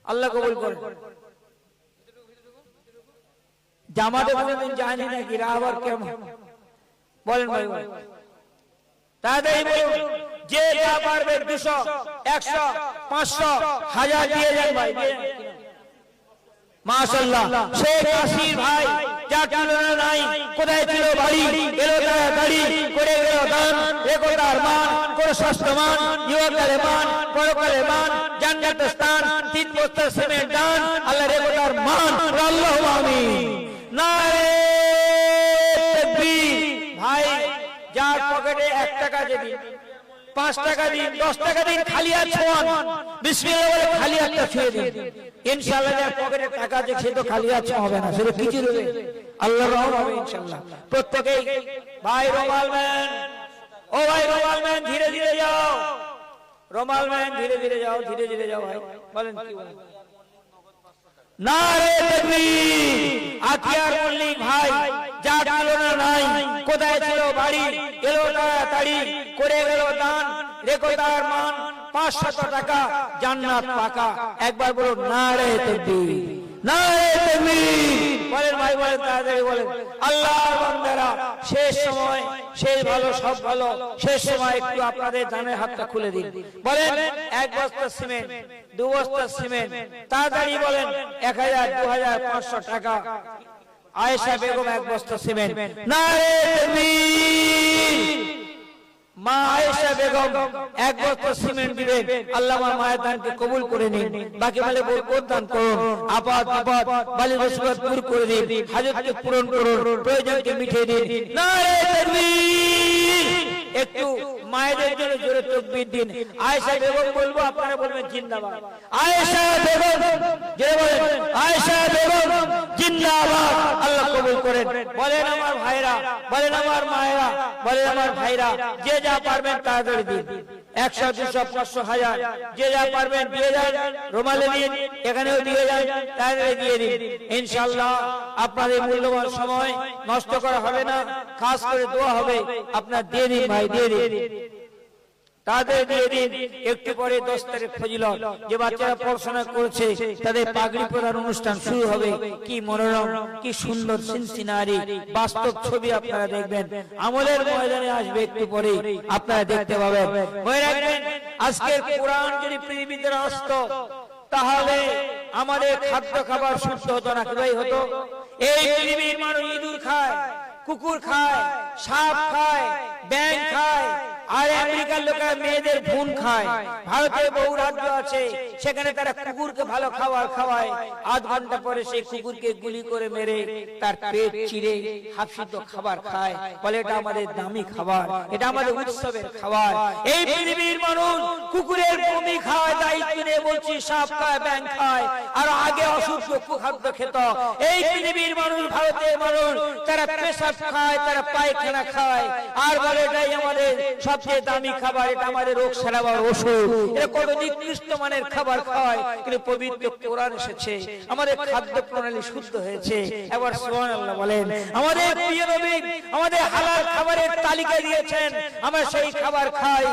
আল্লাহ কবুল করে। জামাতে কোনদিন যায়নি নাকি, আবার কেমন বলেন ভাই বলেন, তাড়াতাড়ি বলুন। যে যা পারবে 200 100 500 1000 দিয়ে যান ভাই। মাশাআল্লাহ, শেখ আসির ভাই যার তুলনা নাই, কোথায় ছিল বাড়ি, এলো তার গাড়ি, করে গেল দান, একতার মান, করে স্বাস্থ্যমান, যুবকের মান, পরকালের মান, জান্নাতের স্থান, 3 বস্তা সিমেন্ট দান, আল্লাহর একতার মান। আল্লাহুম্মা আমিন। নারে তাকবীর। ভাই যার পকেটে 1 টাকা দিন, 5 টাকা দিন, 10 টাকা দিন, খালি হাত ছোঁয়ান, বিসমিল্লাহ বলে খালি হাতটা ছুঁয়ে দিন। ইনশাআল্লাহ যার পকেটে টাকা আছে সে তো খালি হাত হবে না, সে তো কিছু দেবে, আল্লাহর রহমত হবে ইনশাআল্লাহ। প্রত্যেকেই ভাই রুমাল ম্যান, ও ভাই রুমাল ম্যান ধীরে ধীরে যাও, রুমাল ম্যান ধীরে ধীরে যাও, ধীরে ধীরে যাও ভাই। বলেন কি বলেন? নারে তাকবীর। আতিয়ার মল্লিক ভাই যার তুলনা নাই, কোথায় ছিল বাড়ি, এলো তাড়াতাড়ি, করে গেল দান, রেখো তার মান, 500 টাকা জান্নাত পাকা। একবার বলুন নারে তাকবীর, নারে তাকবীর। বলেন ভাই বলেন, তাড়াতাড়ি বলেন। আল্লাহর বান্দারা শেষ সময়, শেষ ভালো সব ভালো, শেষ সময় একটু আপনাদের দানের হাতটা খুলে দিন। বলেন 1 বস্তা সিমেন্ট, 2 বস্তা সিমেন্ট, তাড়াতাড়ি বলেন 1000 2000 500 টাকা। আয়েশা বেগম 1 বস্তা সিমেন্ট। নারে তাকবীর। মা আয়েশা বেগম 1 বস্তা সিমেন্ট দিবেন, আল্লাহ আমার মায়ের দানকে কবুল করে নিন, বাকি বলে বরকত দান করুন, আপাত বিপদ বালি মুসিবত দূর করে দিন, হাজতকে পূরণ করুন, প্রয়োজনকে মিটিয়ে দিন। নারে তাকবীর। একটু মায়েদের জন্য জোরে তাকবীর দিন। আয়েশা বেগম বলবো, আপনারা বলবেন জিন্দাবাদ। আয়েশা বেগম যে বলেন, আয়েশা বেগম জিন্দাবাদ, আল্লাহ কবুল করেন। বলেন আমার ভাইরা, বলেন আমার মায়েরা, বলেন আমার ভাইরা, যে যা পারবেন তাড়াতাড়ি দিন। 100 200 500 1000 যে যা পারবেন দিয়ে যান, রুমালে দিন, এখানেও দিয়ে যান, তাড়াতাড়ি দিয়ে দিন। ইনশাআল্লাহ আপনাদের মূল্যবান সময় নষ্ট করা হবে না, খাস করে দোয়া হবে। আপনারা দিয়ে দিন ভাই, দিয়ে দিন, তাদের দিয়ে দিন। একটু পরে 10 তারিখ ফজিলত, যে বাচ্চারা পড়াশোনা করেছে তাদের পাগড়ি পরার অনুষ্ঠান শুরু হবে। কি মনোরম, কি সুন্দর সিনসিনারি বাস্তব ছবি আপনারা দেখবেন। আমলের ময়দানে আসবে একটু পরে, আপনারা দেখতে পাবেন। মনে রাখবেন, আজকের কোরআন যদি পৃথিবীতে আসতো তাহলে আমাদের খাদ্য খাবার সুস্থ হতো না, কি ভাই হতো? এই পৃথিবীর মানুষ ইঁদুর খায়, কুকুর খায়, সাপ খায়, ব্যাঙ খায়, আর আমেরিকার লোকেরা মেয়েদের ভ্রূণ খায়। ভারতে বহু রাজ্য আছে, সেখানে তারা কুকুরকে ভালো খাবার খাওয়ায়, 8 ঘন্টা পরে সেই কুকুরকে গুলি করে মেরে তার পেট চিরে হাফসিদ্ধ খাবার খায়। বলে এটা আমাদের দামি খাবার, এটা আমাদের উৎসবের খাবার। এই পৃথিবীর মানুষ কুকুরের বমি খায়, দায়িত্ব নিয়ে বলছি, সাপ খায়, ব্যাঙ খায়, আর আগে অসুস্থ খাদ্য খেত। এই পৃথিবীর মানুষ, ভারতের মানুষ, তারা পেশাব খায়, তারা পায়খানা খায়, আর বলে এটাই আমাদের সবচেয়ে দামি খাবার, এটা আমাদের রোগ সারাবার ওষুধ। এটা কত নিকৃষ্ট মানের খাবার খায়, কিন্তু পবিত্র কোরআন এসেছে, আমাদের খাদ্য প্রণালী শুদ্ধ হয়েছে। এবার সুবহানাল্লাহ বলেন। আমাদের প্রিয় নবী আমাদের হালাল খাবারের তালিকা দিয়েছেন, আমরা সেই খাবার খাই।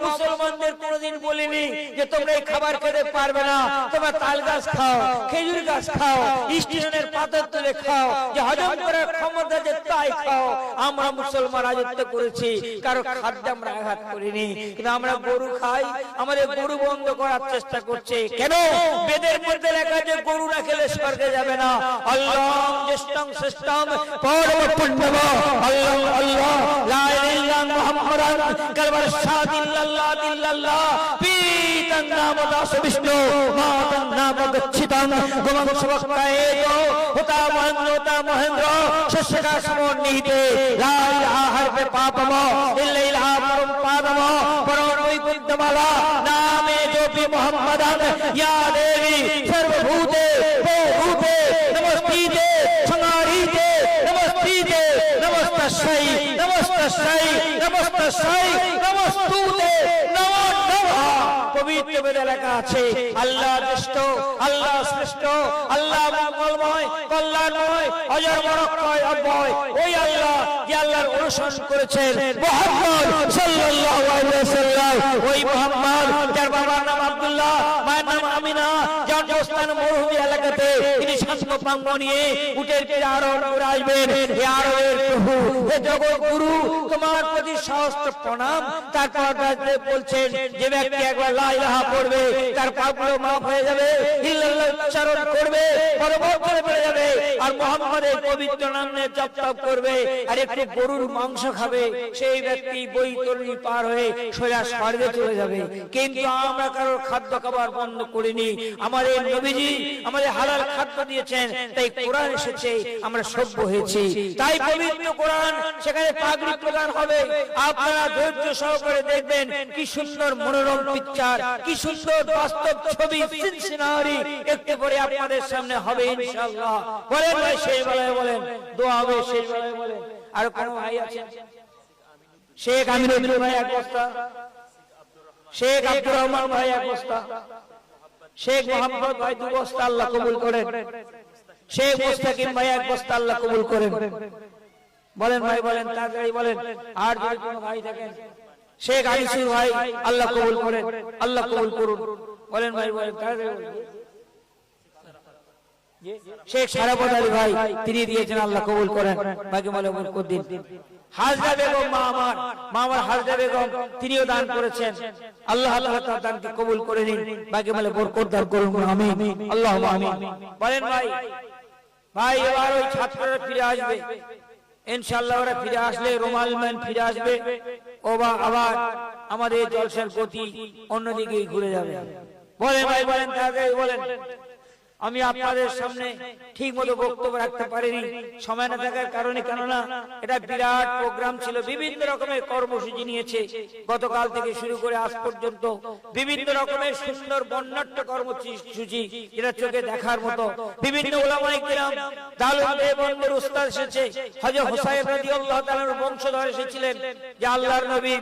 মুসলমানদের কোনদিন কোনোদিন বলিনি যে তোমরা এই খাবার খেতে পারবে না, তোমরা তাল গাছ খাও, খেজুর গাছ খাও, স্টেশনের পাথর তুলে খাও, যে হজম করার ক্ষমতা যে তাই খাও। আমরা মুসলমান রাজত্ব করেছি, কারো খাদ্যে আমরা আঘাত করিনি, কিন্তু আমরা গরু খাই, আমাদের গরু বন্ধ করার চেষ্টা করছে। কেন? বেদের মধ্যে লেখা যে গরু না খেলে স্বর্গে যাবে না। আল্লাহ জ্যেষ্ঠং শ্রেষ্ঠং পরম পুণ্যম আল্লাহ আল্লাহ লা ইলাহা ইল্লাল্লাহ মুহাম্মাদান কালবার শাদিল্লাল্লাহ দিল্লাল্লাহ পিতাং নাম দাস বিষ্ণু মাতাং নাম গচ্ছিতাং গোমং সবকায়েতো হোতা মহেন্দ্র শস্যকা সমন নিহিতে লা ইলাহা হরপে পাপম ইল্লা ইলাহা পরম পাদম পরম বৈকুণ্ঠমালা নামে জপি মুহাম্মাদান ইয়া দেবী সর্বভূতে ভূতে নমস্তিতে সংহারিতে নমস্তিতে নমস্তস্যৈ নমস্তস্যৈ নমস্তস্যৈ নমস্তুতে নমো নমঃ। পবিত্র বেদে লেখা আছে আল্লাহ শ্রেষ্ঠ, আল্লাহ শ্রেষ্ঠ, আল্লাহ মঙ্গলময়, কল্যাণময়, অজর মরক্ষয়, অব্যয় ওই আল্লাহ যে আল্লাহর অনুসরণ করেছেন মুহাম্মদ সাল্লাল্লাহু আলাইহি ওয়াসাল্লাম। ওই মুহাম্মদ যার বাবার নাম আব্দুল্লাহ, মায়ের নাম আমিনা, জন্মস্থান মরুভূমি এলাকাতে তিনি শান্ত পাঙ্গ নিয়ে উটের পিঠে আরোহণ করে আসবেন। হে আরবের প্রভু, হে জগৎ গুরু, তোমার প্রতি সহস্র প্রণাম। তারপর বলছেন যে ব্যক্তি একবার লা ইলাহা পড়বে তার পাপগুলো মাফ হয়ে যাবে, ইল্লাল্লাহ উচ্চারণ করবে পরবর্তী বেড়ে যাবে, আর মুহাম্মাদের পবিত্র নাম নিয়ে জপ তপ করবে আর একটু গরুর মাংস খাবে, সেই ব্যক্তি বৈতরণী পার হয়ে সোজা স্বর্গে চলে যাবে। কিন্তু আমরা কারোর খাদ্য খাবার বন্ধ করিনি। আমাদের নবীজি আমাদের হালাল খাদ্য দিয়েছেন, তাই কোরআন এসেছে, আমরা সভ্য হয়েছি। তাই পবিত্র কোরআন, সেখানে পাগড়ি প্রদান হবে। আপনারা ধৈর্য সহকারে দেখবেন কি সুন্দর মনোরম পিকচার, কি সুন্দর বাস্তব ছবি, সিনারি একটু পরে আপনাদের সামনে হবে ইনশাআল্লাহ। বলেন ভাই, সেই বেলায় বলেন, দোয়া হবে সেই বেলায় বলেন। আর কোন ভাই আছেন? শেখ আমিনুদ্দিন ভাই এক বস্তা, শেখ আব্দুর রহমান ভাই এক বস্তা, শেখ মোহাম্মদ ভাই 2 বস্তা, আল্লাহ কবুল করেন। শেখ মুস্তাকিম ভাই এক বস্তা, আল্লাহ কবুল করেন। বলেন ভাই, বলেন তাড়াতাড়ি বলেন। আর যদি কোনো ভাই থাকেন, শেখ আনিসুর ভাই, আল্লাহ কবুল করেন, আল্লাহ কবুল করুন। বলেন ভাই, বলেন তাড়াতাড়ি বলেন। শেখ সারাপত আলী ভাই, তিনি দিয়েছেন, আল্লাহ কবুল করেন, বাকি বলে বরকত দিন। হাজরা বেগম মা আমার হাজরা বেগম, তিনিও দান করেছেন, আল্লাহ তাআলা তার দানকে কবুল করে নিন, বাকি বলে বরকত দান করুন, আমিন আল্লাহুম্মা আমিন। বলেন ভাই, ভাই এবার ওই ছাত্ররা ফিরে আসবে ইনশাআল্লাহ। ওরা ফিরে আসলে, রুমাল ম্যান ফিরে আসবে, ও বা আবার আমাদের জলসার গতি অন্যদিকে ঘুরে যাবে। বলেন ভাই, বলেন তাড়াতাড়ি বলেন। আমি আপনাদের সামনে ঠিক মতো বক্তব্য রাখতে পারিনি সময় না থাকার কারণে, কেননা এটা বিরাট প্রোগ্রাম ছিল, বিভিন্ন রকমের কর্মসূচি নিয়েছে গতকাল থেকে শুরু করে আজ পর্যন্ত, বিভিন্ন রকমের সুন্দর বর্ণাঢ্য কর্মসূচি যেটা চোখে দেখার মতো। বিভিন্ন উলামায়ে কিরাম, দারুল দেওবন্দের উস্তাদ এসেছে, হযরত হুসাইন রাদিয়াল্লাহু তাআলার বংশধর এসেছিলেন, যে আল্লাহর নবী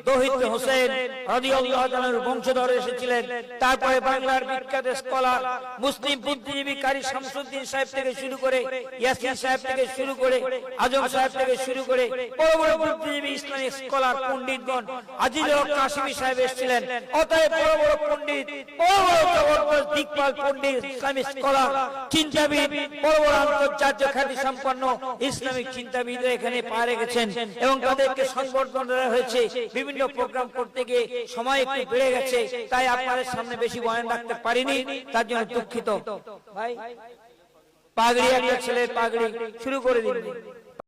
দহিত হোসেন রাদিয়াল্লাহু তাআলার বংশধর এসেছিলেন। তারপরে বাংলার বিখ্যাত স্কলার, মুসলিম বুদ্ধিজীবী কারি শামসুদ্দিন সাহেব থেকে শুরু করে, ইয়াসিন সাহেব থেকে শুরু করে, আজম সাহেব থেকে শুরু করে বড় বড় বুদ্ধিজীবী ইসলামিক স্কলার পণ্ডিতগণ, আজিজুল হক কাশিমি সাহেব এসেছিলেন। অতএব বড় বড় পণ্ডিত, বড় বড় জবরদস্ত দিকপাল পণ্ডিত, ইসলামিক স্কলার, চিন্তাবিদ, বড় বড় আন্তর্জাতিক খ্যাতি সম্পন্ন ইসলামিক চিন্তাবিদরা এখানে পা রেখেছেন এবং তাদেরকে সংবর্ধনা দেওয়া হয়েছে। বিভিন্ন প্রোগ্রাম করতে গিয়ে সময় একটু বেড়ে গেছে, তাই আপনাদের সামনে বেশি বয়ান রাখতে পারিনি, তার জন্য দুঃখিত। ভাই পাগড়ি, একটা ছেলে পাগড়ি শুরু করে দিন।